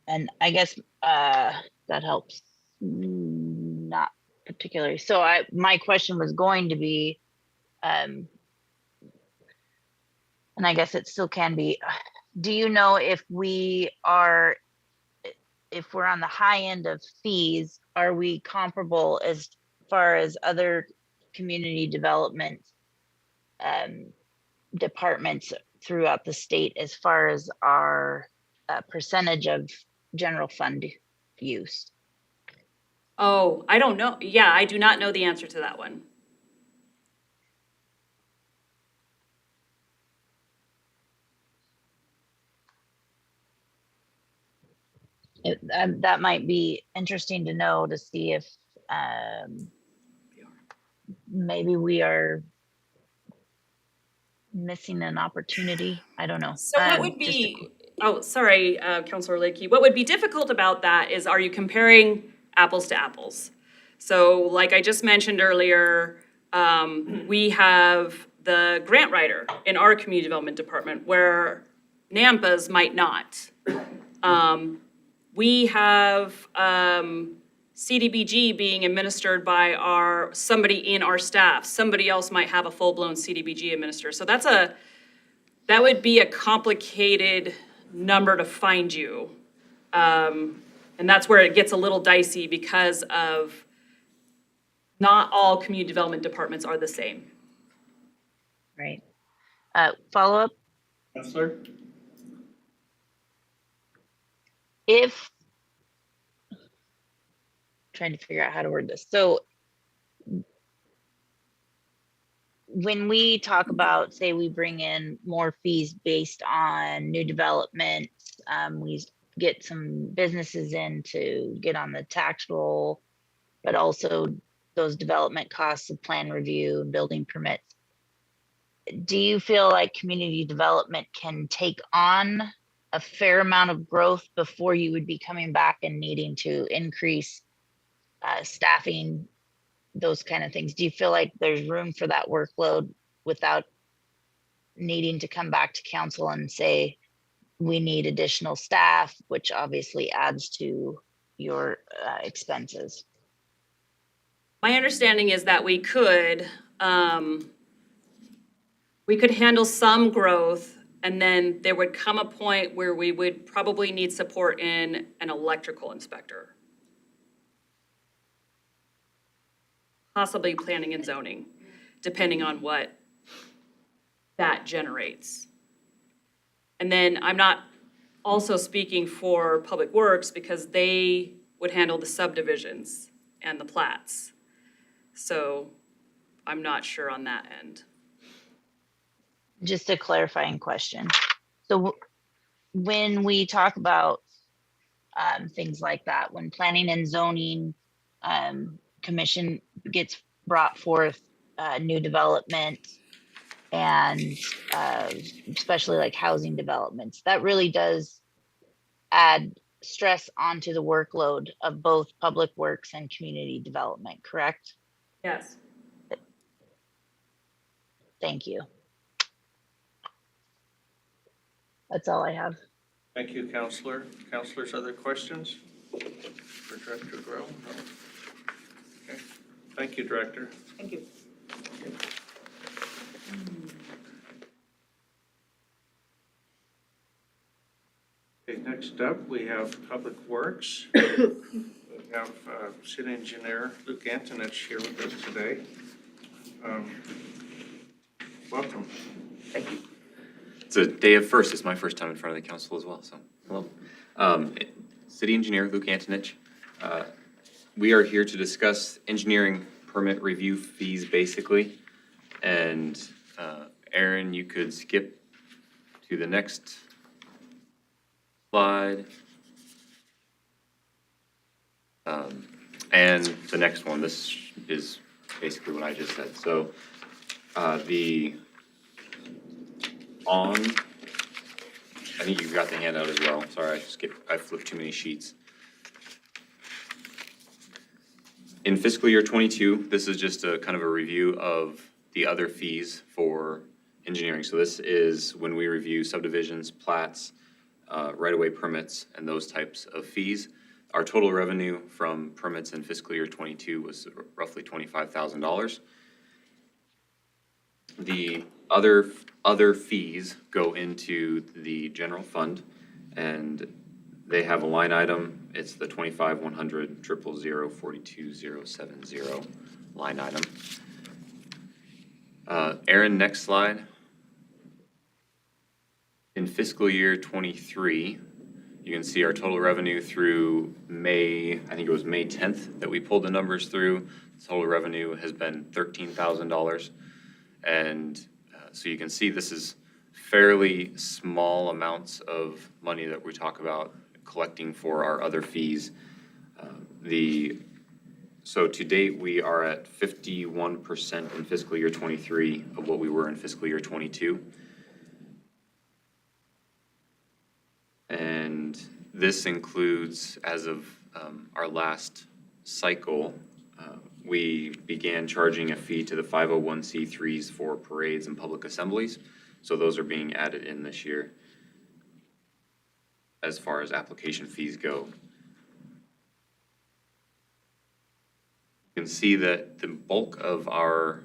And I guess that helps. Not particularly. So my question was going to be, and I guess it still can be, do you know if we're on the high end of fees, are we comparable as far as other community development departments throughout the state as far as our percentage of general fund use? Oh, I don't know. Yeah, I do not know the answer to that one. That might be interesting to know, to see if maybe we are missing an opportunity. I don't know. So what would be, oh, sorry, Counselor Lakey, what would be difficult about that is, are you comparing apples to apples? So like I just mentioned earlier, we have the grant writer in our community development department where NAMPA's might not. We have CDBG being administered by somebody in our staff. Somebody else might have a full-blown CDBG administrator. So that would be a complicated number to find you. And that's where it gets a little dicey because of not all community development departments are the same. Right. Follow up. Counselor? If, trying to figure out how to word this. So when we talk about, say, we bring in more fees based on new development, we get some businesses in to get on the tax roll, but also those development costs of plan review and building permits. Do you feel like community development can take on a fair amount of growth before you would be coming back and needing to increase staffing, those kind of things? Do you feel like there's room for that workload without needing to come back to council and say, we need additional staff, which obviously adds to your expenses? My understanding is that we could handle some growth, and then there would come a point where we would probably need support in an electrical inspector. Possibly planning and zoning, depending on what that generates. And then I'm not also speaking for Public Works because they would handle the subdivisions and the plats. So I'm not sure on that end. Just a clarifying question. So when we talk about things like that, when planning and zoning commission gets brought forth new development and especially like housing developments, that really does add stress onto the workload of both Public Works and community development, correct? Yes. Thank you. That's all I have. Thank you, Counselor. Counselors, other questions for Director Grow? No? Okay. Thank you, Director. Thank you. Okay, next up, we have Public Works. We have City Engineer Luke Antonich here with us today. Welcome. Thank you. It's a day of firsts. It's my first time in front of the council as well, so hello. City Engineer Luke Antonich. We are here to discuss engineering permit review fees basically. And Aaron, you could skip to the next slide. And the next one, this is basically what I just said. So I think you've got the handout as well. Sorry, I flipped too many sheets. In fiscal year 22, this is just a kind of a review of the other fees for engineering. So this is when we review subdivisions, plats, right-of-way permits, and those types of fees. Our total revenue from permits in fiscal year 22 was roughly $25,000. The other fees go into the general fund, and they have a line item. It's the 25-100-000-42070 line item. Aaron, next slide. In fiscal year 23, you can see our total revenue through May, I think it was May 10th that we pulled the numbers through. Total revenue has been $13,000. And so you can see this is fairly small amounts of money that we talk about collecting for our other fees. So to date, we are at 51% in fiscal year 23 of what we were in fiscal year 22. And this includes, as of our last cycle, we began charging a fee to the 501c3s for parades and public assemblies. So those are being added in this year as far as application fees go. You can see that the bulk of our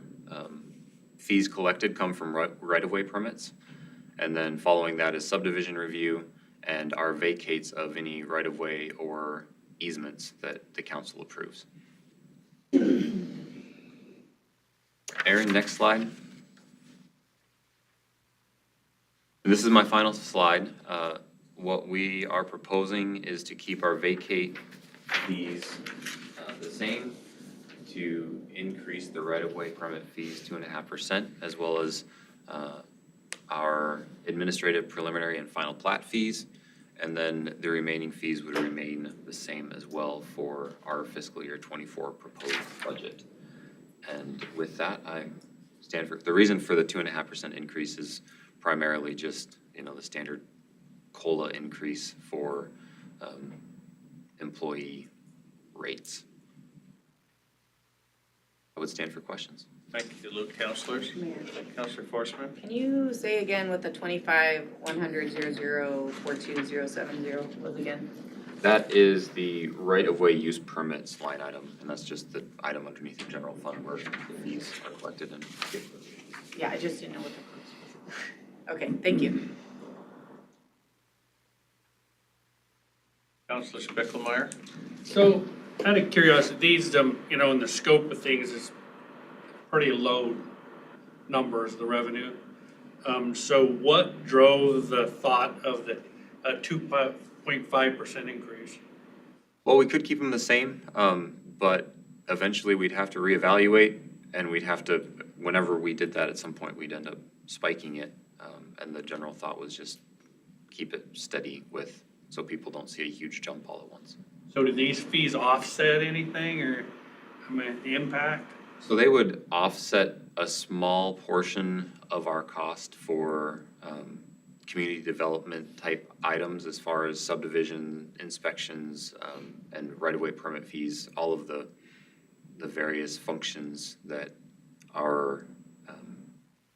fees collected come from right-of-way permits. And then following that is subdivision review and our vacates of any right-of-way or easements that the council approves. Aaron, next slide. And this is my final slide. What we are proposing is to keep our vacate fees the same, to increase the right-of-way permit fees 2.5%, as well as our administrative, preliminary, and final plat fees. And then the remaining fees would remain the same as well for our fiscal year 24 proposed budget. And with that, I stand for, the reason for the 2.5% increase is primarily just, the standard COLA increase for employee rates. I would stand for questions. Thank you, Luke. Councilors? Councilor Forsman? Can you say again what the 25-100-00-42070 was again? That is the right-of-way use permits line item, and that's just the item underneath the general fund where the fees are collected and. Yeah, I just didn't know what the first was. Okay, thank you. Councilor Spickelmeyer? So, out of curiosity, these, in the scope of things is pretty low numbers, the revenue. So what drove the thought of the 2.5% increase? Well, we could keep them the same, but eventually we'd have to reevaluate, and we'd have to, whenever we did that, at some point, we'd end up spiking it. And the general thought was just keep it steady so people don't see a huge jump all at once. So do these fees offset anything, or, the impact? So they would offset a small portion of our cost for community development type items as far as subdivision inspections and right-of-way permit fees, all of the various functions that our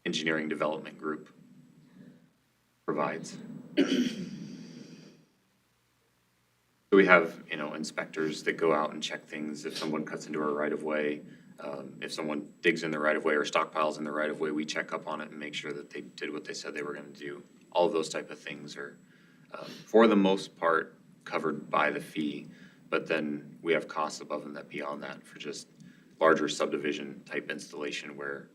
engineering development group provides. So we have, inspectors that go out and check things if someone cuts into our right-of-way. If someone digs in the right-of-way or stockpiles in the right-of-way, we check up on it and make sure that they did what they said they were going to do. All of those type of things are, for the most part, covered by the fee. But then we have costs above and beyond that for just larger subdivision type installation where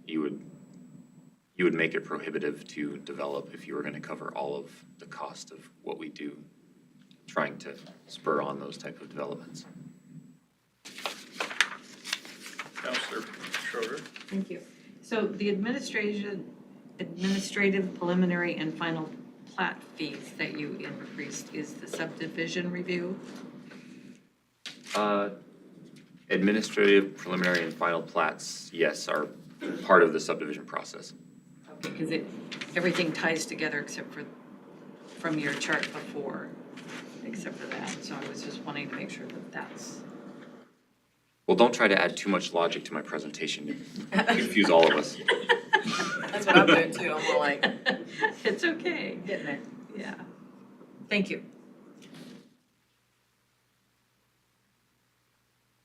you would make it prohibitive to develop if you were going to cover all of the cost of what we do, trying to spur on those type of developments. Counselor Schroeder. Thank you. So the administrative preliminary and final plat fees that you increased is the subdivision review? Administrative, preliminary, and final plats, yes, are part of the subdivision process. Because everything ties together except for, from your chart before, except for that. So I was just wanting to make sure that that's. Well, don't try to add too much logic to my presentation. Confuse all of us. That's what I'm doing too, I'm more like It's okay. getting there. Yeah. Thank you.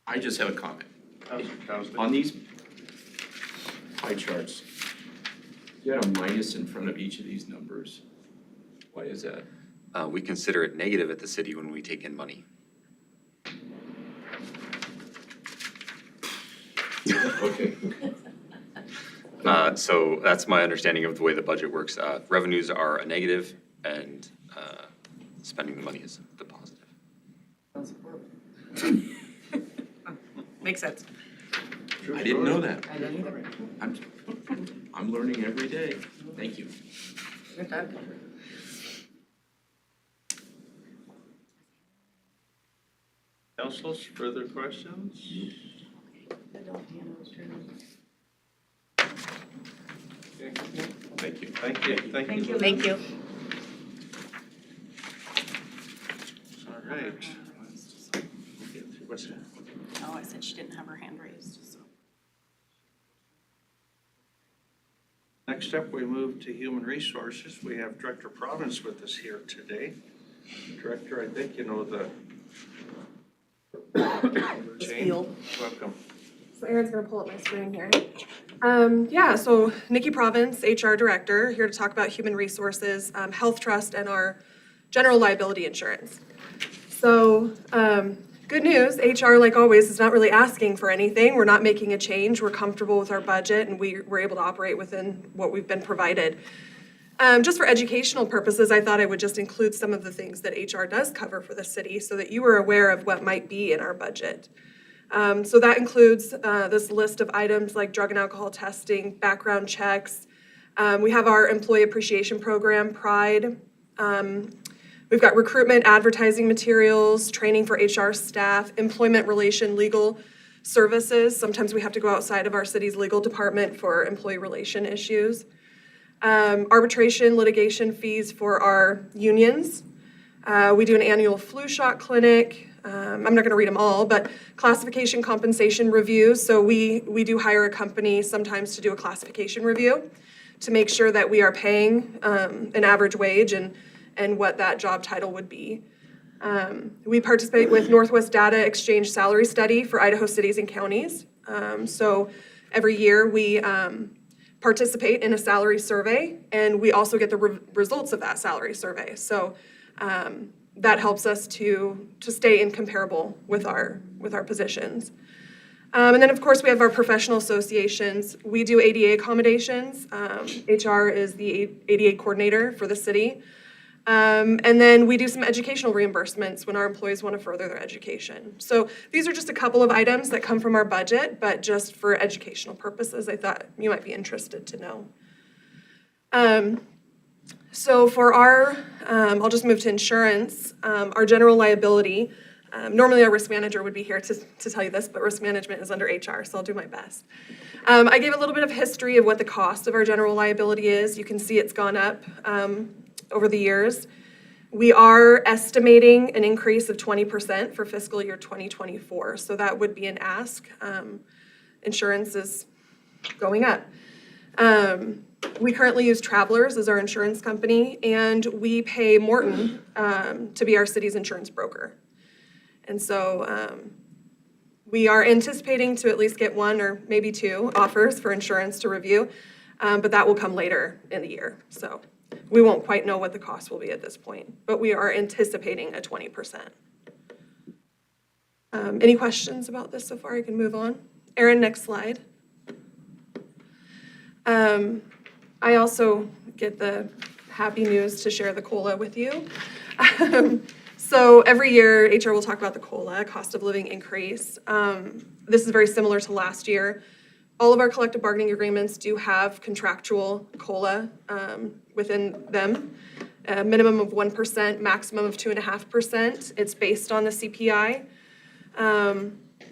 I just have a comment. Counselor Cosby. On these pie charts, you had a minus in front of each of these numbers. Why is that? We consider it negative at the city when we take in money. Okay. So that's my understanding of the way the budget works. Revenues are a negative and spending the money is the positive. Makes sense. I didn't know that. I didn't either. I'm learning every day. Thank you. Good job. Councilors, further questions? Okay. Thank you. Thank you, thank you. Thank you. All right. What's that? Oh, I said she didn't have her hand raised, so. Next up, we move to Human Resources. We have Director Providence with us here today. Director, I think you know the chain. Field. Welcome. So Aaron's gonna pull up my screen here. So Nikki Province, HR Director, here to talk about human resources, health trust, and our general liability insurance. So, good news, HR, like always, is not really asking for anything. We're not making a change. We're comfortable with our budget, and we're able to operate within what we've been provided. Just for educational purposes, I thought I would just include some of the things that HR does cover for the city so that you were aware of what might be in our budget. So that includes this list of items like drug and alcohol testing, background checks. We have our employee appreciation program, Pride. We've got recruitment, advertising materials, training for HR staff, employment relation legal services. Sometimes we have to go outside of our city's legal department for employee relation issues. Arbitration, litigation fees for our unions. We do an annual flu shot clinic. I'm not gonna read them all, but classification compensation reviews. So we do hire a company sometimes to do a classification review to make sure that we are paying an average wage and what that job title would be. We participate with Northwest Data Exchange Salary Study for Idaho cities and counties. So every year we participate in a salary survey, and we also get the results of that salary survey. So that helps us to stay in comparable with our positions. And then, of course, we have our professional associations. We do ADA accommodations. HR is the ADA coordinator for the city. And then we do some educational reimbursements when our employees want to further their education. So these are just a couple of items that come from our budget, but just for educational purposes, I thought you might be interested to know. So for our, I'll just move to insurance, our general liability. Normally our risk manager would be here to tell you this, but risk management is under HR, so I'll do my best. I gave a little bit of history of what the cost of our general liability is. You can see it's gone up over the years. We are estimating an increase of 20% for fiscal year 2024, so that would be an ask. Insurance is going up. We currently use Travelers as our insurance company, and we pay Morton to be our city's insurance broker. And so we are anticipating to at least get one or maybe two offers for insurance to review, but that will come later in the year. So we won't quite know what the cost will be at this point, but we are anticipating a 20%. Any questions about this so far? I can move on. Erin, next slide. I also get the happy news to share the COLA with you. So every year, HR will talk about the COLA, cost of living increase. This is very similar to last year. All of our collective bargaining agreements do have contractual COLA within them. A minimum of 1%, maximum of 2.5%. It's based on the CPI.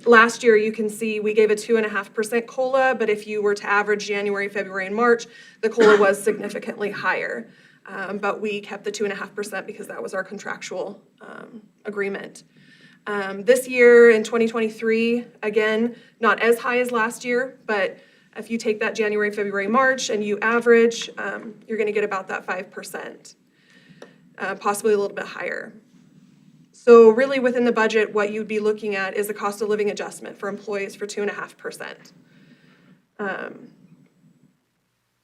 Last year, you can see we gave a 2.5% COLA, but if you were to average January, February, and March, the COLA was significantly higher. But we kept the 2.5% because that was our contractual agreement. This year in 2023, again, not as high as last year, but if you take that January, February, March, and you average, you're gonna get about that 5%, possibly a little bit higher. So really within the budget, what you'd be looking at is a cost of living adjustment for employees for 2.5%.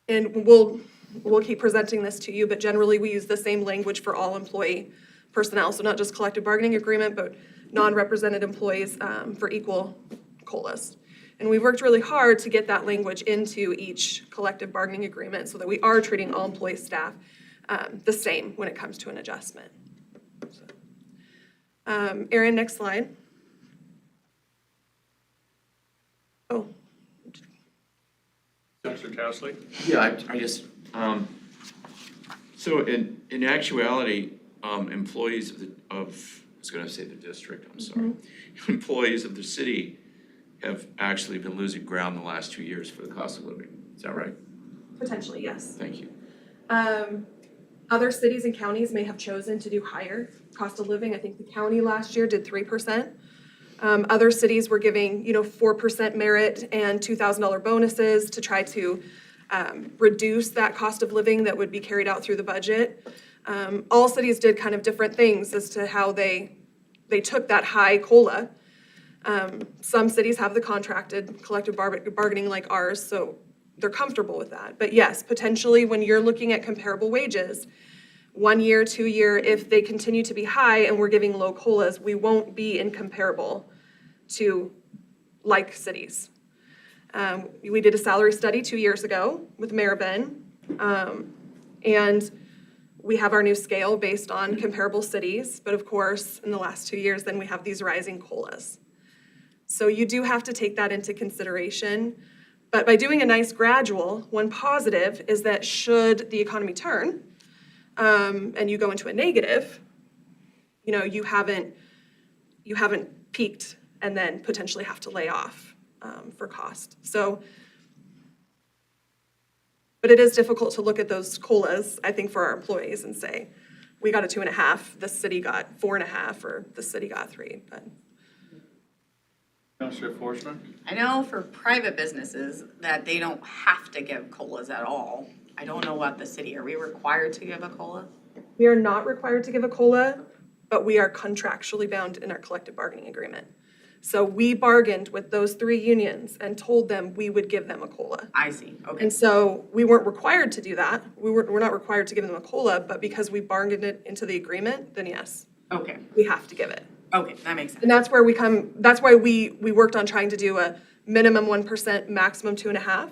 And we'll keep presenting this to you, but generally we use the same language for all employee personnel, so not just collective bargaining agreement, but non-represented employees for equal COLAs. And we've worked really hard to get that language into each collective bargaining agreement so that we are treating all employee staff the same when it comes to an adjustment. Erin, next slide. Oh, Counselor Towesley? Yeah, I guess, so in actuality, employees I was gonna say the district, I'm sorry. Employees of the city have actually been losing ground the last 2 years for the cost of living. Is that right? potentially, yes. Thank you. Other cities and counties may have chosen to do higher cost of living. I think the county last year did 3%. Other cities were giving, 4% merit and $2,000 bonuses to try to reduce that cost of living that would be carried out through the budget. All cities did kind of different things as to how they took that high COLA. Some cities have the contracted collective bargaining like ours, so they're comfortable with that. But yes, potentially when you're looking at comparable wages, 1 year, 2 year, if they continue to be high and we're giving low COLAs, we won't be incomparable to like cities. We did a salary study 2 years ago with Mayor Ben, and we have our new scale based on comparable cities, but of course, in the last 2 years, then we have these rising COLAs. So you do have to take that into consideration. But by doing a nice gradual, one positive is that should the economy turn and you go into a negative, you haven't peaked and then potentially have to lay off for cost. So, but it is difficult to look at those COLAs, I think, for our employees and say, we got a 2.5, the city got 4.5, or the city got 3, but. Counselor Forsman? I know for private businesses that they don't have to give COLAs at all. I don't know what the city, are we required to give a COLA? We are not required to give a COLA, but we are contractually bound in our collective bargaining agreement. So we bargained with those 3 unions and told them we would give them a COLA. I see, okay. And so we weren't required to do that. We're not required to give them a COLA, but because we bargained it into the agreement, then yes, Okay, we have to give it. okay, that makes sense. And that's where that's why we worked on trying to do a minimum 1%, maximum 2.5,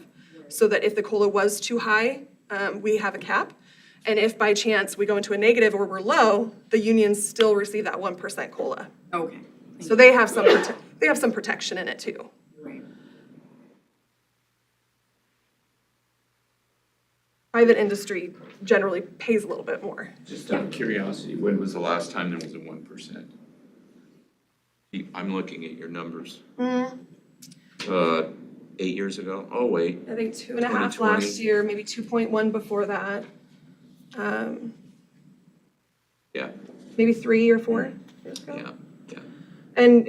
so that if the COLA was too high, we have a cap. And if by chance we go into a negative or we're low, the unions still receive that 1% COLA. Okay. So they have some protection in it too. Right. Private industry generally pays a little bit more. Just out of curiosity, when was the last time there was a 1%? I'm looking at your numbers. 8 years ago? Oh, wait. I think 2.5 2020. last year, maybe 2.1 before that. Yeah, Maybe 3 or 4 years ago. yeah. And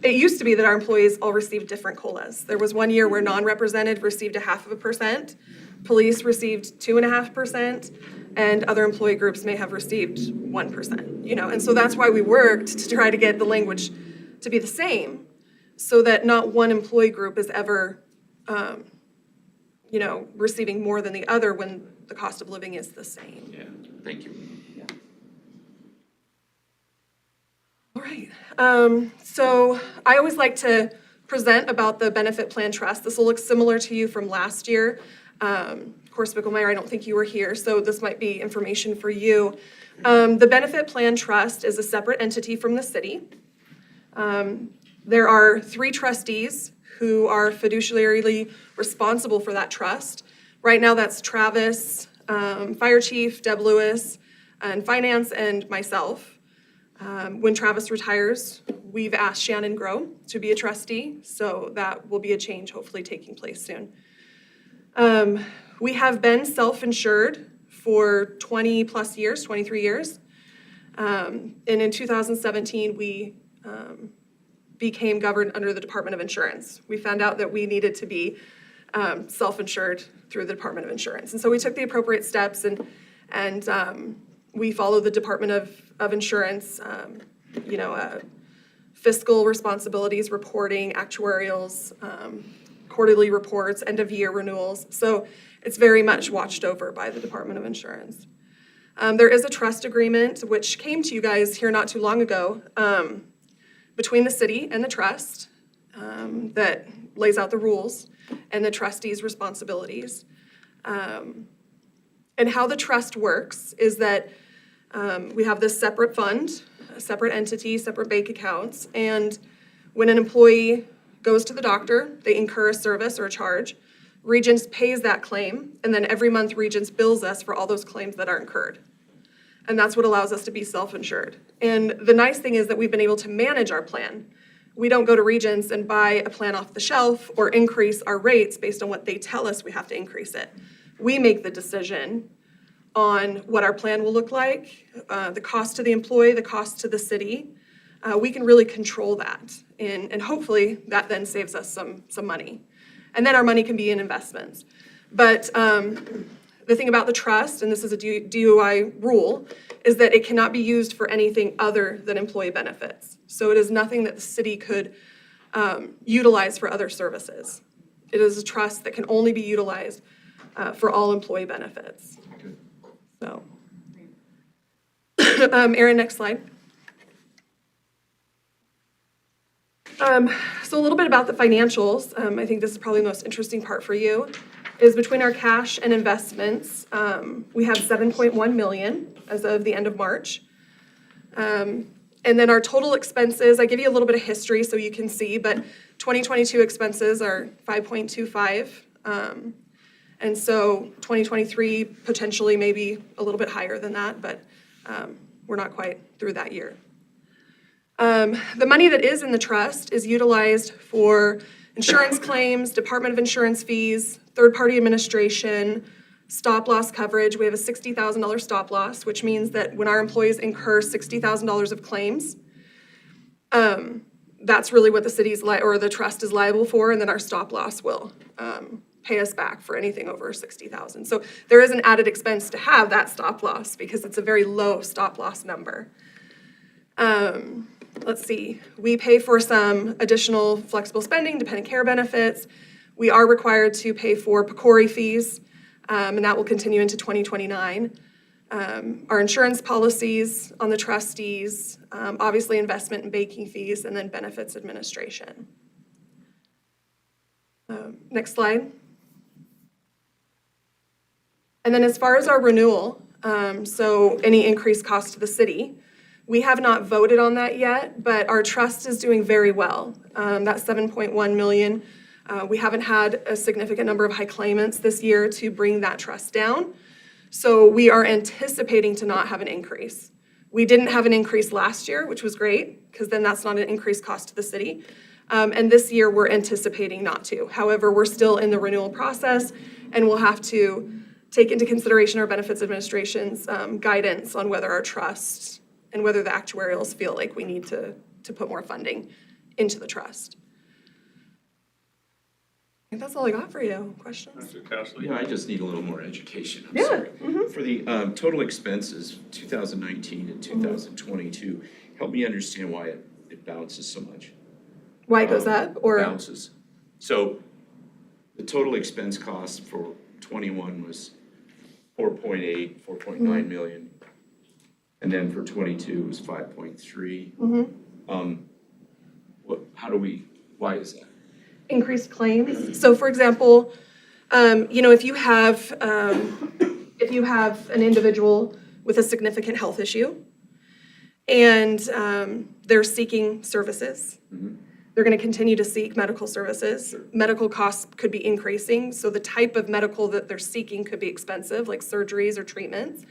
it used to be that our employees all received different COLAs. There was 1 year where non-represented received 0.5%, police received 2.5%, and other employee groups may have received 1%, and so that's why we worked to try to get the language to be the same, so that not one employee group is ever, receiving more than the other when the cost of living is the same. Yeah, thank you. All right, so I always like to present about the benefit plan trust. This will look similar to you from last year. Of course, Bicklemeyer, I don't think you were here, so this might be information for you. The Benefit Plan Trust is a separate entity from the city. There are 3 trustees who are fiduciarily responsible for that trust. Right now, that's Travis, Fire Chief, Deb Lewis, and Finance, and myself. When Travis retires, we've asked Shannon Grow to be a trustee, so that will be a change hopefully taking place soon. We have been self-insured for 20 plus years, 23 years. And in 2017, we became governed under the Department of Insurance. We found out that we needed to be self-insured through the Department of Insurance. And so we took the appropriate steps and we followed the Department of Insurance, fiscal responsibilities, reporting, actuarials, quarterly reports, end-of-year renewals. So it's very much watched over by the Department of Insurance. There is a trust agreement which came to you guys here not too long ago between the city and the trust that lays out the rules and the trustees' responsibilities. And how the trust works is that we have this separate fund, a separate entity, separate bank accounts, and when an employee goes to the doctor, they incur a service or a charge, Regents pays that claim, and then every month Regents bills us for all those claims that are incurred. And that's what allows us to be self-insured. And the nice thing is that we've been able to manage our plan. We don't go to Regents and buy a plan off the shelf or increase our rates based on what they tell us we have to increase it. We make the decision on what our plan will look like, the cost to the employee, the cost to the city. We can really control that. And hopefully that then saves us some money. And then our money can be in investments. But the thing about the trust, and this is a DUI rule, is that it cannot be used for anything other than employee benefits. So it is nothing that the city could utilize for other services. It is a trust that can only be utilized for all employee benefits. So, Erin, next slide. So a little bit about the financials. I think this is probably the most interesting part for you, is between our cash and investments, we have 7.1 million as of the end of March. And then our total expenses, I give you a little bit of history so you can see, but 2022 expenses are 5.25. And so 2023 potentially maybe a little bit higher than that, but we're not quite through that year. The money that is in the trust is utilized for insurance claims, Department of Insurance fees, third-party administration, stop-loss coverage. We have a $60,000 stop-loss, which means that when our employees incur $60,000 of claims, that's really what the city's or the trust is liable for, and then our stop-loss will pay us back for anything over $60,000. So there is an added expense to have that stop-loss because it's a very low stop-loss number. Let's see, we pay for some additional flexible spending, dependent care benefits. We are required to pay for PCORI fees, and that will continue into 2029. Our insurance policies on the trustees, obviously investment and banking fees, and then benefits administration. Next slide. And then as far as our renewal, so any increased cost to the city, we have not voted on that yet, but our trust is doing very well. That 7.1 million, we haven't had a significant number of high claimants this year to bring that trust down. So we are anticipating to not have an increase. We didn't have an increase last year, which was great, because then that's not an increased cost to the city. And this year we're anticipating not to. However, we're still in the renewal process, and we'll have to take into consideration our benefits administration's guidance on whether our trust and whether the actuarials feel like we need to put more funding into the trust. I think that's all I got for you. Questions? Mr. Castley? Yeah, I just need a little more education. I'm Yeah, sorry. mhm. For the total expenses, 2019 and 2022, help me understand why it bounces so much. Why it goes up or? Bounces. So the total expense cost for 21 was 4.8, 4.9 million. And then for 22 it was 5.3. Why is that? Increased claims. So for example, If you have an individual with a significant health issue and they're seeking services, they're going to continue to seek medical services. Medical costs could be increasing, so the type of medical that they're seeking could be expensive, like surgeries or treatments.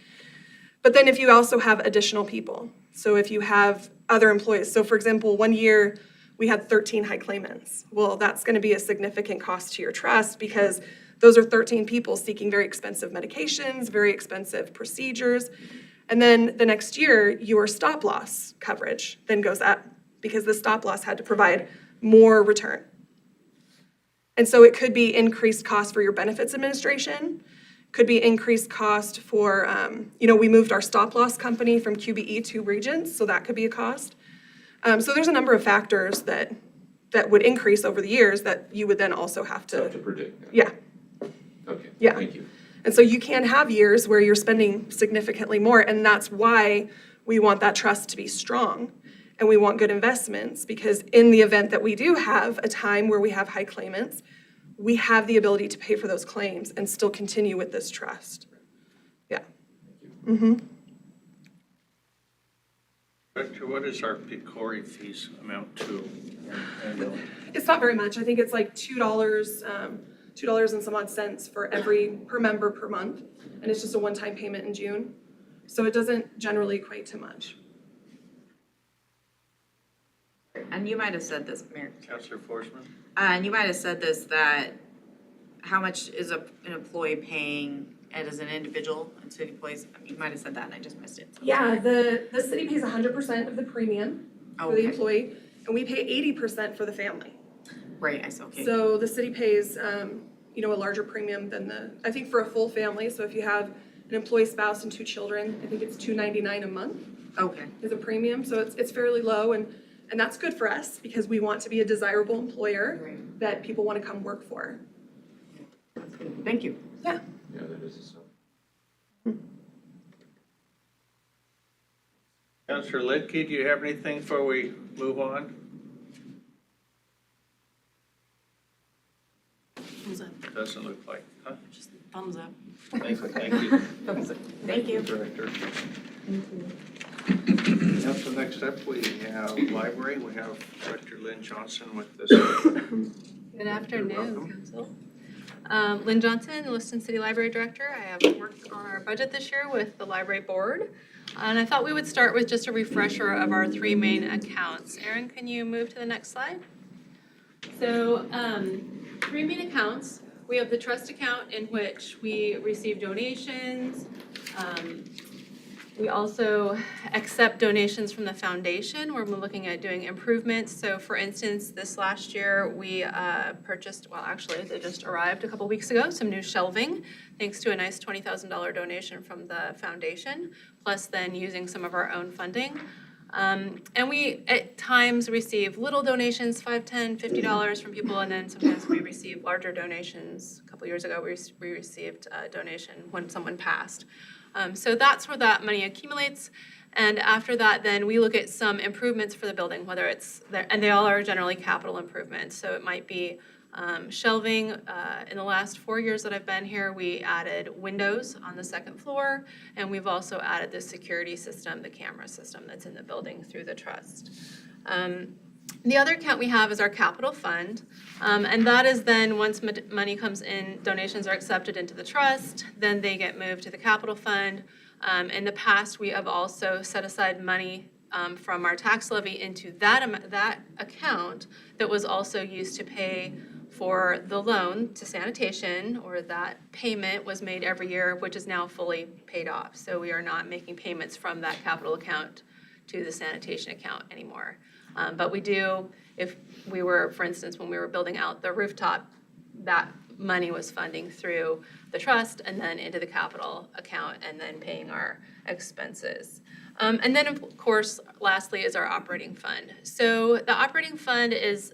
But then if you also have additional people, so if you have other employees, so for example, one year we had 13 high claimants. Well, that's going to be a significant cost to your trust because those are 13 people seeking very expensive medications, very expensive procedures. And then the next year, your stop loss coverage then goes up because the stop loss had to provide more return. And so it could be increased cost for your benefits administration, could be increased cost for, we moved our stop loss company from QBE to Regents, so that could be a cost. So there's a number of factors that would increase over the years that you would then also have Tough to, to predict. yeah. Okay, Yeah. thank you. And so you can have years where you're spending significantly more, and that's why we want that trust to be strong. And we want good investments, because in the event that we do have a time where we have high claimants, we have the ability to pay for those claims and still continue with this trust. Yeah. Director, what is our PCORI fees amount to annually? It's not very much. I think it's like $2, $2 and some odd cents per member per month. And it's just a one-time payment in June. So it doesn't generally equate to much. And you might have said this, Mayor, Councilor Forsman? and you might have said this, that how much is an employee paying as an individual and city employees? You might have said that and I just missed it. So Yeah, the city pays 100% of the premium for the Okay. employee, and we pay 80% for the family. Right, I saw, okay. So the city pays, a larger premium than I think for a full family, so if you have an employee spouse and 2 children, I think it's $299 a month Okay, is a premium, so it's fairly low, and that's good for us, because we want to be a desirable employer Right. that people want to come work for. thank you. Yeah. Yeah, that is a sum. Councilor Lidkey, do you have anything before we move on? Thumbs up, Doesn't look like, huh? just thumbs up. Thank you. Thank you. Director. Council, next up, we have library. We have Director Lynn Johnson with this. Good afternoon, welcome. Council. Lynn Johnson, Lewiston City Library Director. I have worked on our budget this year with the library board. And I thought we would start with just a refresher of our 3 main accounts. Erin, can you move to the next slide? So 3 main accounts. We have the trust account in which we receive donations. We also accept donations from the foundation where we're looking at doing improvements. So for instance, this last year, we purchased, well, actually, they just arrived a couple weeks ago, some new shelving, thanks to a nice $20,000 donation from the foundation, plus then using some of our own funding. And we, at times, receive little donations, $5, $10, $50 from people, and then sometimes we receive larger donations. A couple years ago, we received a donation when someone passed. So that's where that money accumulates. And after that, then we look at some improvements for the building, whether it's there, and they all are generally capital improvements. So it might be shelving. In the last 4 years that I've been here, we added windows on the 2nd floor, and we've also added the security system, the camera system that's in the building through the trust. The other account we have is our capital fund, and that is then once money comes in, donations are accepted into the trust, then they get moved to the capital fund. In the past, we have also set aside money from our tax levy into that account that was also used to pay for the loan to sanitation, or that payment was made every year, which is now fully paid off. So we are not making payments from that capital account to the sanitation account anymore. But we do, if we were, for instance, when we were building out the rooftop, that money was funding through the trust and then into the capital account and then paying our expenses. And then, of course, lastly is our operating fund. So the operating fund is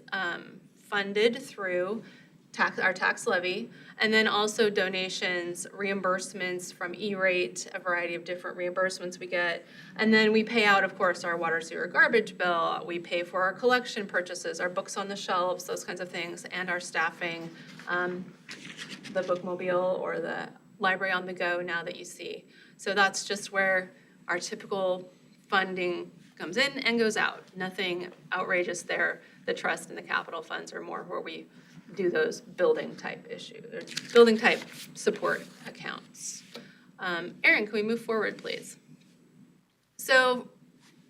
funded through our tax levy, And then also donations, reimbursements from E-rate, a variety of different reimbursements we get. And then we pay out, of course, our water, sewer, garbage bill. We pay for our collection purchases, our books on the shelves, those kinds of things, and our staffing, the bookmobile or the library on the go now that you see. So that's just where our typical funding comes in and goes out. Nothing outrageous there. The trust and the capital funds are more where we do those building type building type support accounts. Erin, can we move forward, please? So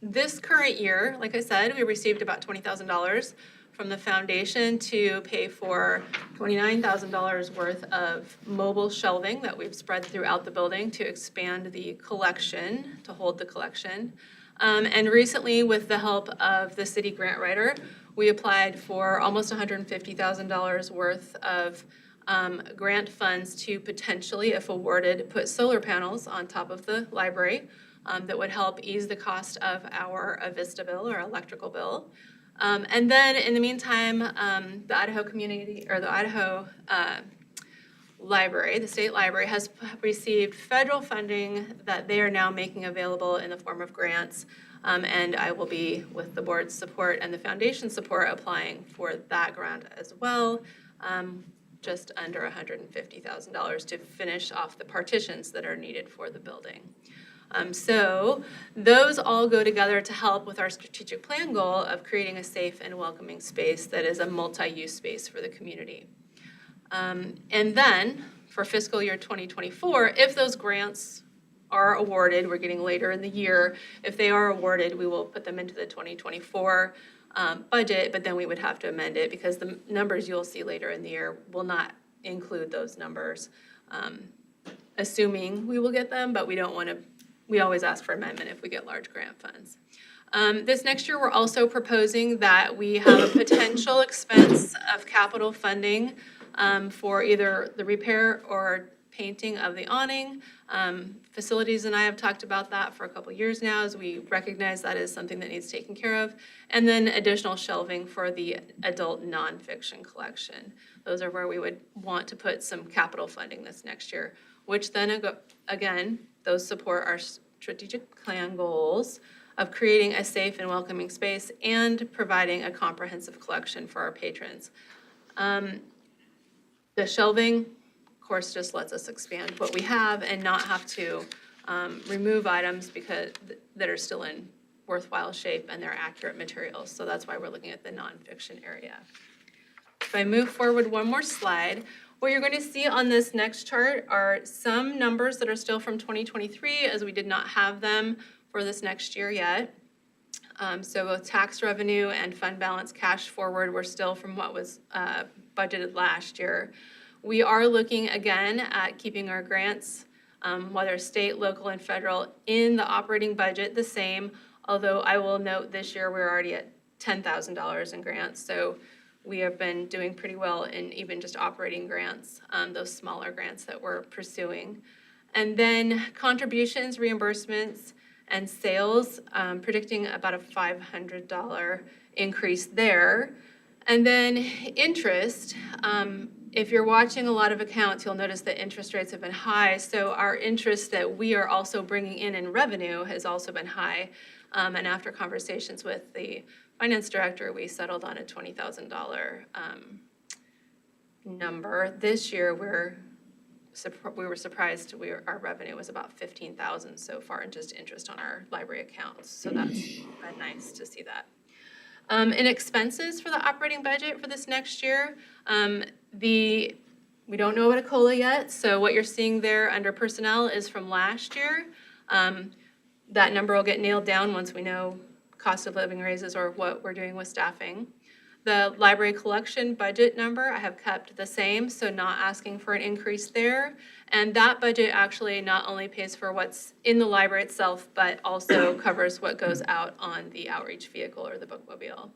this current year, like I said, we received about $20,000 from the foundation to pay for $29,000 worth of mobile shelving that we've spread throughout the building to expand the collection, to hold the collection. And recently, with the help of the city grant writer, we applied for almost $150,000 worth of grant funds to potentially, if awarded, put solar panels on top of the library that would help ease the cost of our Avista bill or electrical bill. And then in the meantime, the Idaho Community, or the Idaho Library, the state library, has received federal funding that they are now making available in the form of grants. And I will be, with the board's support and the foundation support, applying for that grant as well, just under $150,000 to finish off the partitions that are needed for the building. So those all go together to help with our strategic plan goal of creating a safe and welcoming space that is a multi-use space for the community. And then for fiscal year 2024, if those grants are awarded, we're getting later in the year, if they are awarded, we will put them into the 2024 budget, but then we would have to amend it because the numbers you'll see later in the year will not include those numbers, assuming we will get them, but we don't want to. We always ask for amendment if we get large grant funds. This next year, we're also proposing that we have a potential expense of capital funding for either the repair or painting of the awning. Facilities and I have talked about that for a couple years now, as we recognize that is something that needs taken care of. And then additional shelving for the adult nonfiction collection. Those are where we would want to put some capital funding this next year, which then, again, those support our strategic plan goals of creating a safe and welcoming space and providing a comprehensive collection for our patrons. The shelving, of course, just lets us expand what we have and not have to remove items because that are still in worthwhile shape and they're accurate materials. So that's why we're looking at the nonfiction area. If I move forward one more slide, what you're going to see on this next chart are some numbers that are still from 2023, as we did not have them for this next year yet. So both tax revenue and fund balance cash forward were still from what was budgeted last year. We are looking again at keeping our grants, whether state, local, and federal, in the operating budget the same, although I will note this year we're already at $10,000 in grants. So we have been doing pretty well in even just operating grants, those smaller grants that we're pursuing. And then contributions, reimbursements, and sales, predicting about a $500 increase there. And then interest, if you're watching a lot of accounts, you'll notice that interest rates have been high. So our interest that we are also bringing in revenue has also been high. And after conversations with the finance director, we settled on a $20,000 number. This year, we were surprised. Our revenue was about $15,000 so far in just interest on our library accounts. So that's been nice to see that. In expenses for the operating budget for this next year, we don't know about a COLA yet. So what you're seeing there under personnel is from last year. That number will get nailed down once we know cost of living raises or what we're doing with staffing. The library collection budget number I have kept the same, so not asking for an increase there. And that budget actually not only pays for what's in the library itself, but also covers what goes out on the outreach vehicle or the bookmobile.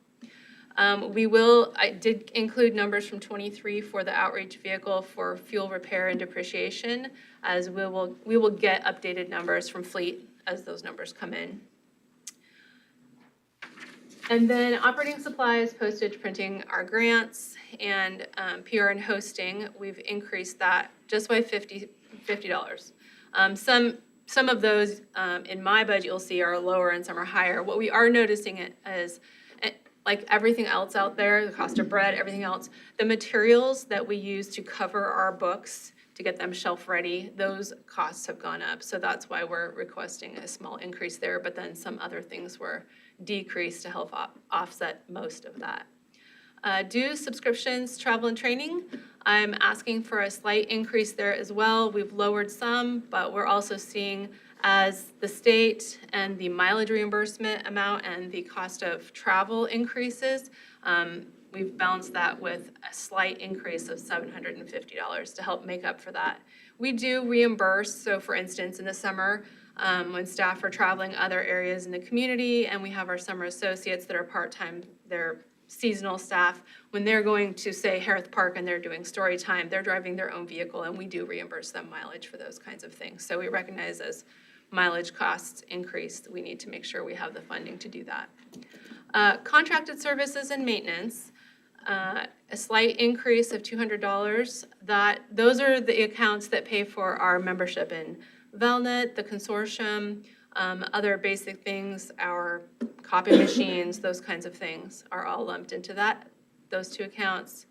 I did include numbers from 23 for the outreach vehicle for fuel repair and depreciation, as we will get updated numbers from fleet as those numbers come in. And then operating supplies, postage, printing, our grants, and PR and hosting, we've increased that just by $50. Some of those in my budget you'll see are lower and some are higher. What we are noticing it is, like everything else out there, the cost of bread, everything else, the materials that we use to cover our books to get them shelf ready, those costs have gone up. So that's why we're requesting a small increase there, but then some other things were decreased to help offset most of that. Dues, subscriptions, travel and training, I'm asking for a slight increase there as well. We've lowered some, but we're also seeing as the state and the mileage reimbursement amount and the cost of travel increases, we've balanced that with a slight increase of $750 to help make up for that. We do reimburse, so for instance, in the summer, when staff are traveling other areas in the community and we have our summer associates that are part-time, they're seasonal staff, when they're going to, say, Harith Park and they're doing story time, they're driving their own vehicle and we do reimburse them mileage for those kinds of things. So we recognize as mileage costs increase, we need to make sure we have the funding to do that. Contracted services and maintenance, a slight increase of $200. Those are the accounts that pay for our membership in Velnet, the consortium, other basic things, our copy machines, those kinds of things are all lumped into those two accounts.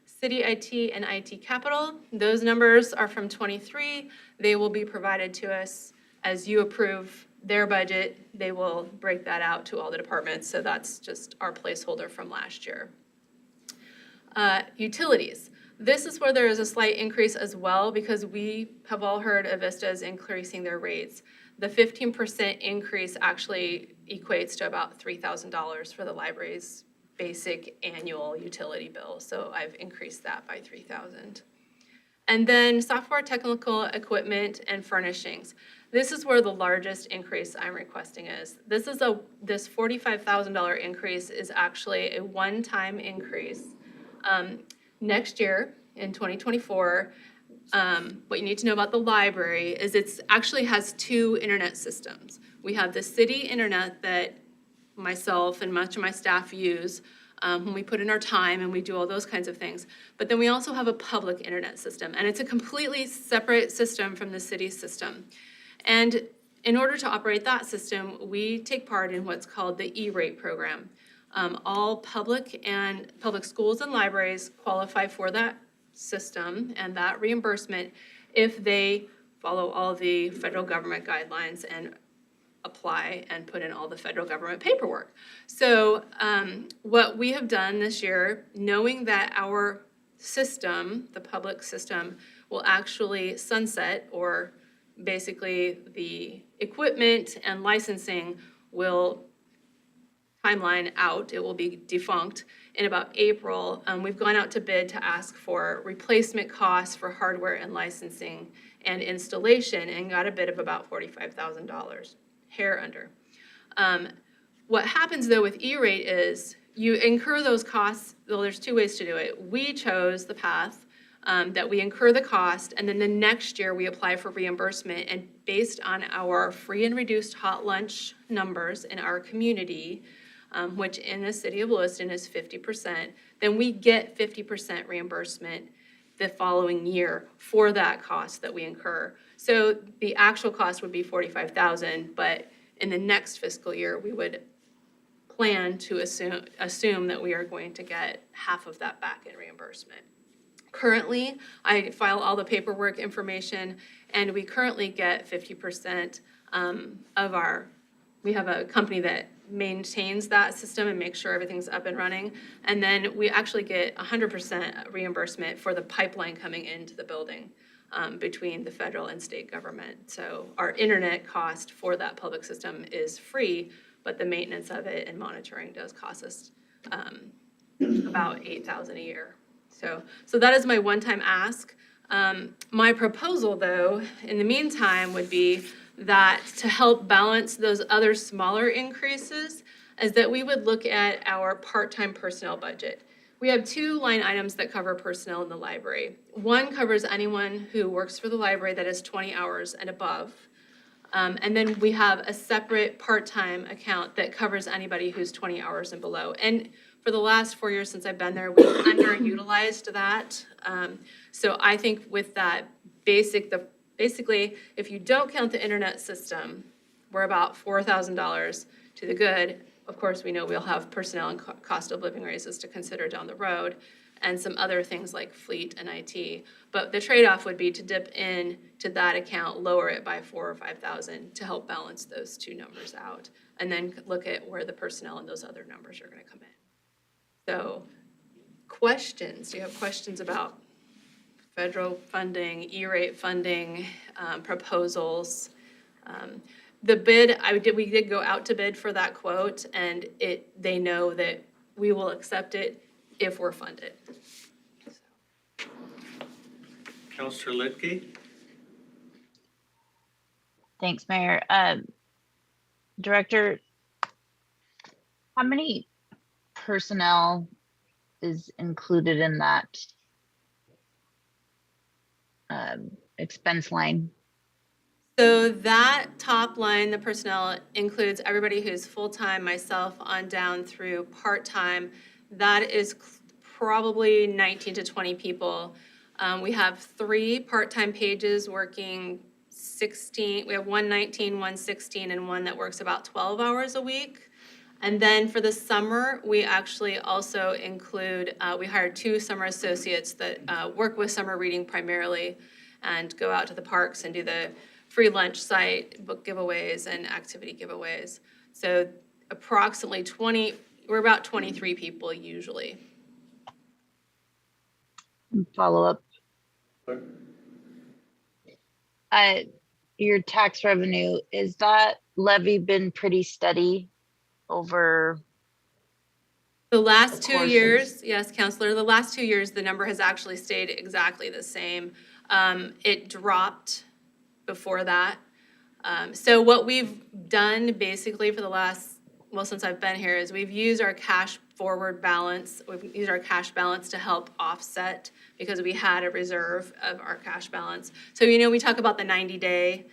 City IT and IT capital, those numbers are from '23. They will be provided to us as you approve their budget. They will break that out to all the departments, so that's just our placeholder from last year. Utilities. This is where there is a slight increase as well because we have all heard Avista is increasing their rates. The 15% increase actually equates to about $3,000 for the library's basic annual utility bill. So I've increased that by $3,000. And then software, technical equipment, and furnishings. This is where the largest increase I'm requesting is. This $45,000 increase is actually a one-time increase. Next year, in 2024, what you need to know about the library is it actually has two internet systems. We have the city internet that myself and much of my staff use when we put in our time and we do all those kinds of things. But then we also have a public internet system, and it's a completely separate system from the city system. And in order to operate that system, we take part in what's called the E-rate program. All public schools and libraries qualify for that system and that reimbursement if they follow all the federal government guidelines and apply and put in all the federal government paperwork. So what we have done this year, knowing that our system, the public system, will actually sunset, or basically the equipment and licensing will timeline out, it will be defunct in about April. We've gone out to bid to ask for replacement costs for hardware and licensing and installation and got a bid of about $45,000, hair under. What happens though with E-rate is you incur those costs. Well, there's two ways to do it. We chose the path that we incur the cost, and then the next year we apply for reimbursement, and based on our free and reduced hot lunch numbers in our community, which in the city of Lewiston is 50%, then we get 50% reimbursement the following year for that cost that we incur. So the actual cost would be $45,000, but in the next fiscal year, we would plan to assume that we are going to get half of that back in reimbursement. Currently, I file all the paperwork information, and we currently get 50% we have a company that maintains that system and makes sure everything's up and running. And then we actually get 100% reimbursement for the pipeline coming into the building between the federal and state government. So our internet cost for that public system is free, but the maintenance of it and monitoring does cost us about $8,000 a year. So that is my one-time ask. My proposal, though, in the meantime, would be that to help balance those other smaller increases is that we would look at our part-time personnel budget. We have two line items that cover personnel in the library. One covers anyone who works for the library that is 20 hours and above. And then we have a separate part-time account that covers anybody who's 20 hours and below. And for the last 4 years since I've been there, we've underutilized that. So I think with that basically, if you don't count the internet system, we're about $4,000 to the good. Of course, we know we'll have personnel and cost of living raises to consider down the road, and some other things like fleet and IT. But the trade-off would be to dip in to that account, lower it by $4,000 or $5,000 to help balance those two numbers out, and then look at where the personnel and those other numbers are gonna come in. So, questions, do you have questions about federal funding, E-rate funding, proposals? The bid, we did go out to bid for that quote, and they know that we will accept it if we're funded. Counselor Lidke? Thanks, Mayor. Director, how many personnel is included in that expense line? So that top line, the personnel, includes everybody who's full-time, myself on down through part-time. That is probably 19 to 20 people. We have 3 part-time pages working 16, we have one 19, one 16, and one that works about 12 hours a week. And then for the summer, we actually also include, we hired 2 summer associates that work with summer reading primarily and go out to the parks and do the free lunch site, book giveaways, and activity giveaways. So approximately 20, we're about 23 people usually. Follow up. Your tax revenue, is that levy been pretty steady over The last the 2 course of- years, yes, Counselor, the last 2 years, the number has actually stayed exactly the same. It dropped before that. So what we've done basically for the last, well, since I've been here, is we've used our cash forward balance, we've used our cash balance to help offset because we had a reserve of our cash balance. So, we talk about the 90-day,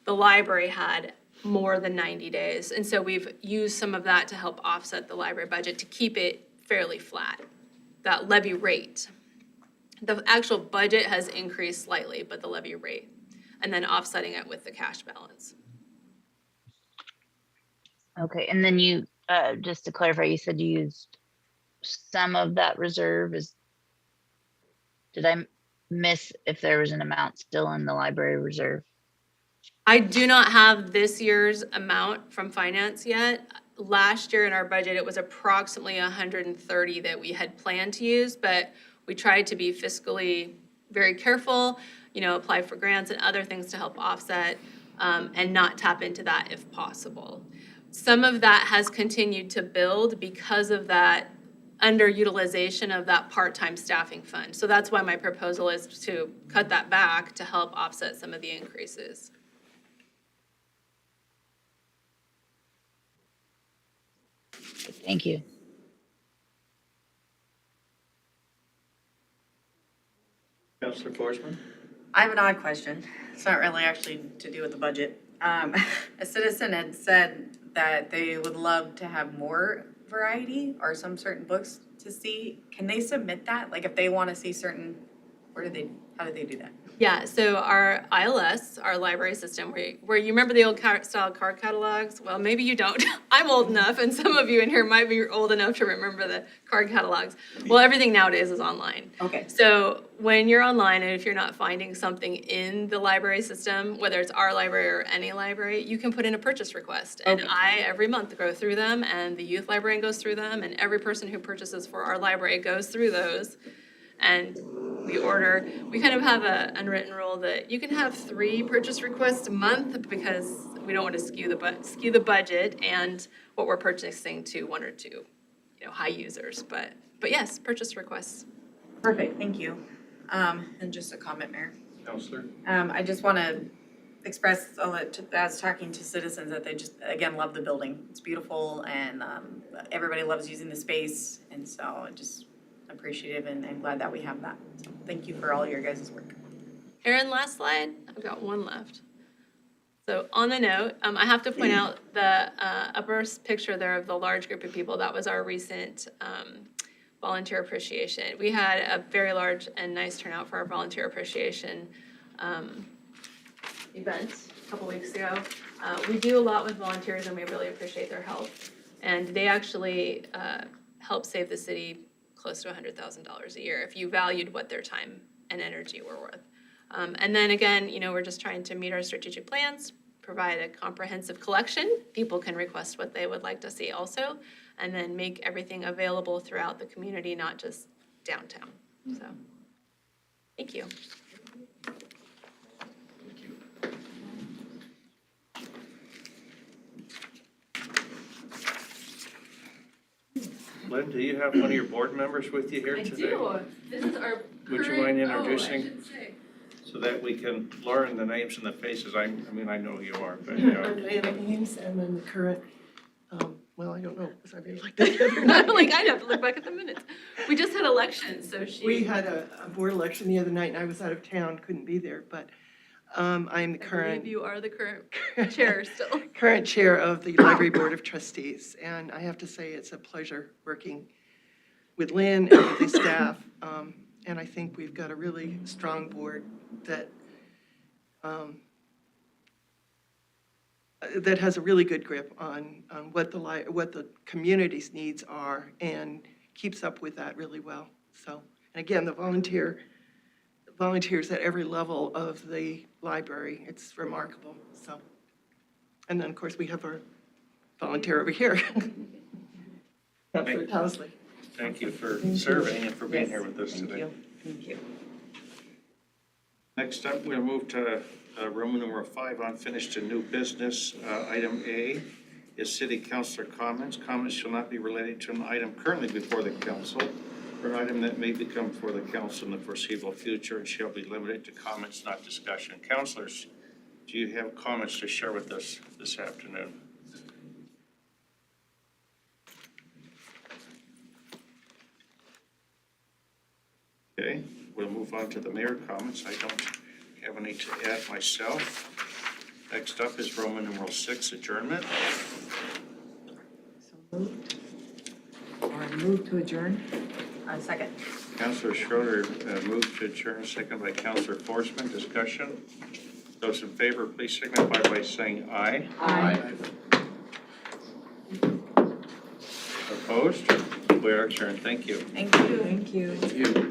the library had more than 90 days. And so we've used some of that to help offset the library budget to keep it fairly flat, that levy rate. The actual budget has increased slightly, but the levy rate, and then offsetting it with the cash balance. Okay, and then you, just to clarify, you said you used some of that reserve. Did I miss if there was an amount still in the library reserve? I do not have this year's amount from finance yet. Last year in our budget, it was approximately 130 that we had planned to use, but we tried to be fiscally very careful, apply for grants and other things to help offset, and not tap into that if possible. Some of that has continued to build because of that underutilization of that part-time staffing fund. So that's why my proposal is to cut that back to help offset some of the increases. Thank you. Counselor Forsman? I have an odd question. It's not really actually to do with the budget. A citizen had said that they would love to have more variety or some certain books to see. Can they submit that? Like if they want to see certain, how do they do that? Yeah, so our ILS, our library system, where you remember the old style card catalogs? Well, maybe you don't. I'm old enough, and some of you in here might be old enough to remember the card catalogs. Well, everything nowadays is online. Okay. So when you're online, and if you're not finding something in the library system, whether it's our library or any library, you can put in a purchase request. And Okay. I, every month, go through them, and the youth librarian goes through them, and every person who purchases for our library goes through those. And we order, we kind of have an unwritten rule that you can have 3 purchase requests a month because we don't want to skew the budget and what we're purchasing to 1 or 2, high users. But yes, purchase requests. Perfect, thank you. And just a comment, Mayor. Counselor? I just want to express, as talking to citizens, that they just, again, love the building. It's beautiful and everybody loves using the space. And so just appreciative and glad that we have that. So thank you for all your guys' work. Erin, last slide. I've got one left. So on the note, I have to point out the upper picture there of the large group of people. That was our recent volunteer appreciation. We had a very large and nice turnout for our volunteer appreciation event a couple weeks ago. We do a lot with volunteers and we really appreciate their help. And they actually help save the city close to $100,000 a year if you valued what their time and energy were worth. And then again, we're just trying to meet our strategic plans, provide a comprehensive collection. People can request what they would like to see also, and then make everything available throughout the community, not just downtown. So, thank you. Lynn, do you have one of your board members with you here I today? do. This is our Would you current- mind I introducing? should say. So that we can learn the names and the faces. I mean, I know who you are, but, I'm Diana Ames, and I'm the current, well, I don't know, because I've been elected the other night. Like, I'd have to look back at the minutes. We just had elections, so she. We had a board election the other night, and I was out of town, couldn't be there, but I'm the I believe current, you are the current chair still. current chair of the Library Board of Trustees. And I have to say, it's a pleasure working with Lynn and with the staff. And I think we've got a really strong board that that has a really good grip on what the community's needs are and keeps up with that really well. So, and again, the volunteers at every level of the library, it's remarkable, so. And then, of course, we have our volunteer over here. Councilor Towsley. thank you for serving and for being here with us today. Thank you. Next up, we'll move to Roman number 5, unfinished and new business. Item A is city councilor comments. Comments shall not be related to an item currently before the council or an item that may become before the council in the foreseeable future and shall be limited to comments, not discussion. Councilors, do you have comments to share with us this afternoon? Okay, we'll move on to the mayor comments. I don't have any to add myself. Next up is Roman numeral 6, adjournment. Or move to adjourn? Second. Councilor Schroeder moved to adjourn, second by Councilor Forsman. Discussion. Those in favor, please signify by saying aye. Aye. Opposed? We are adjourned. Thank you. Thank you. Thank you. Thank you.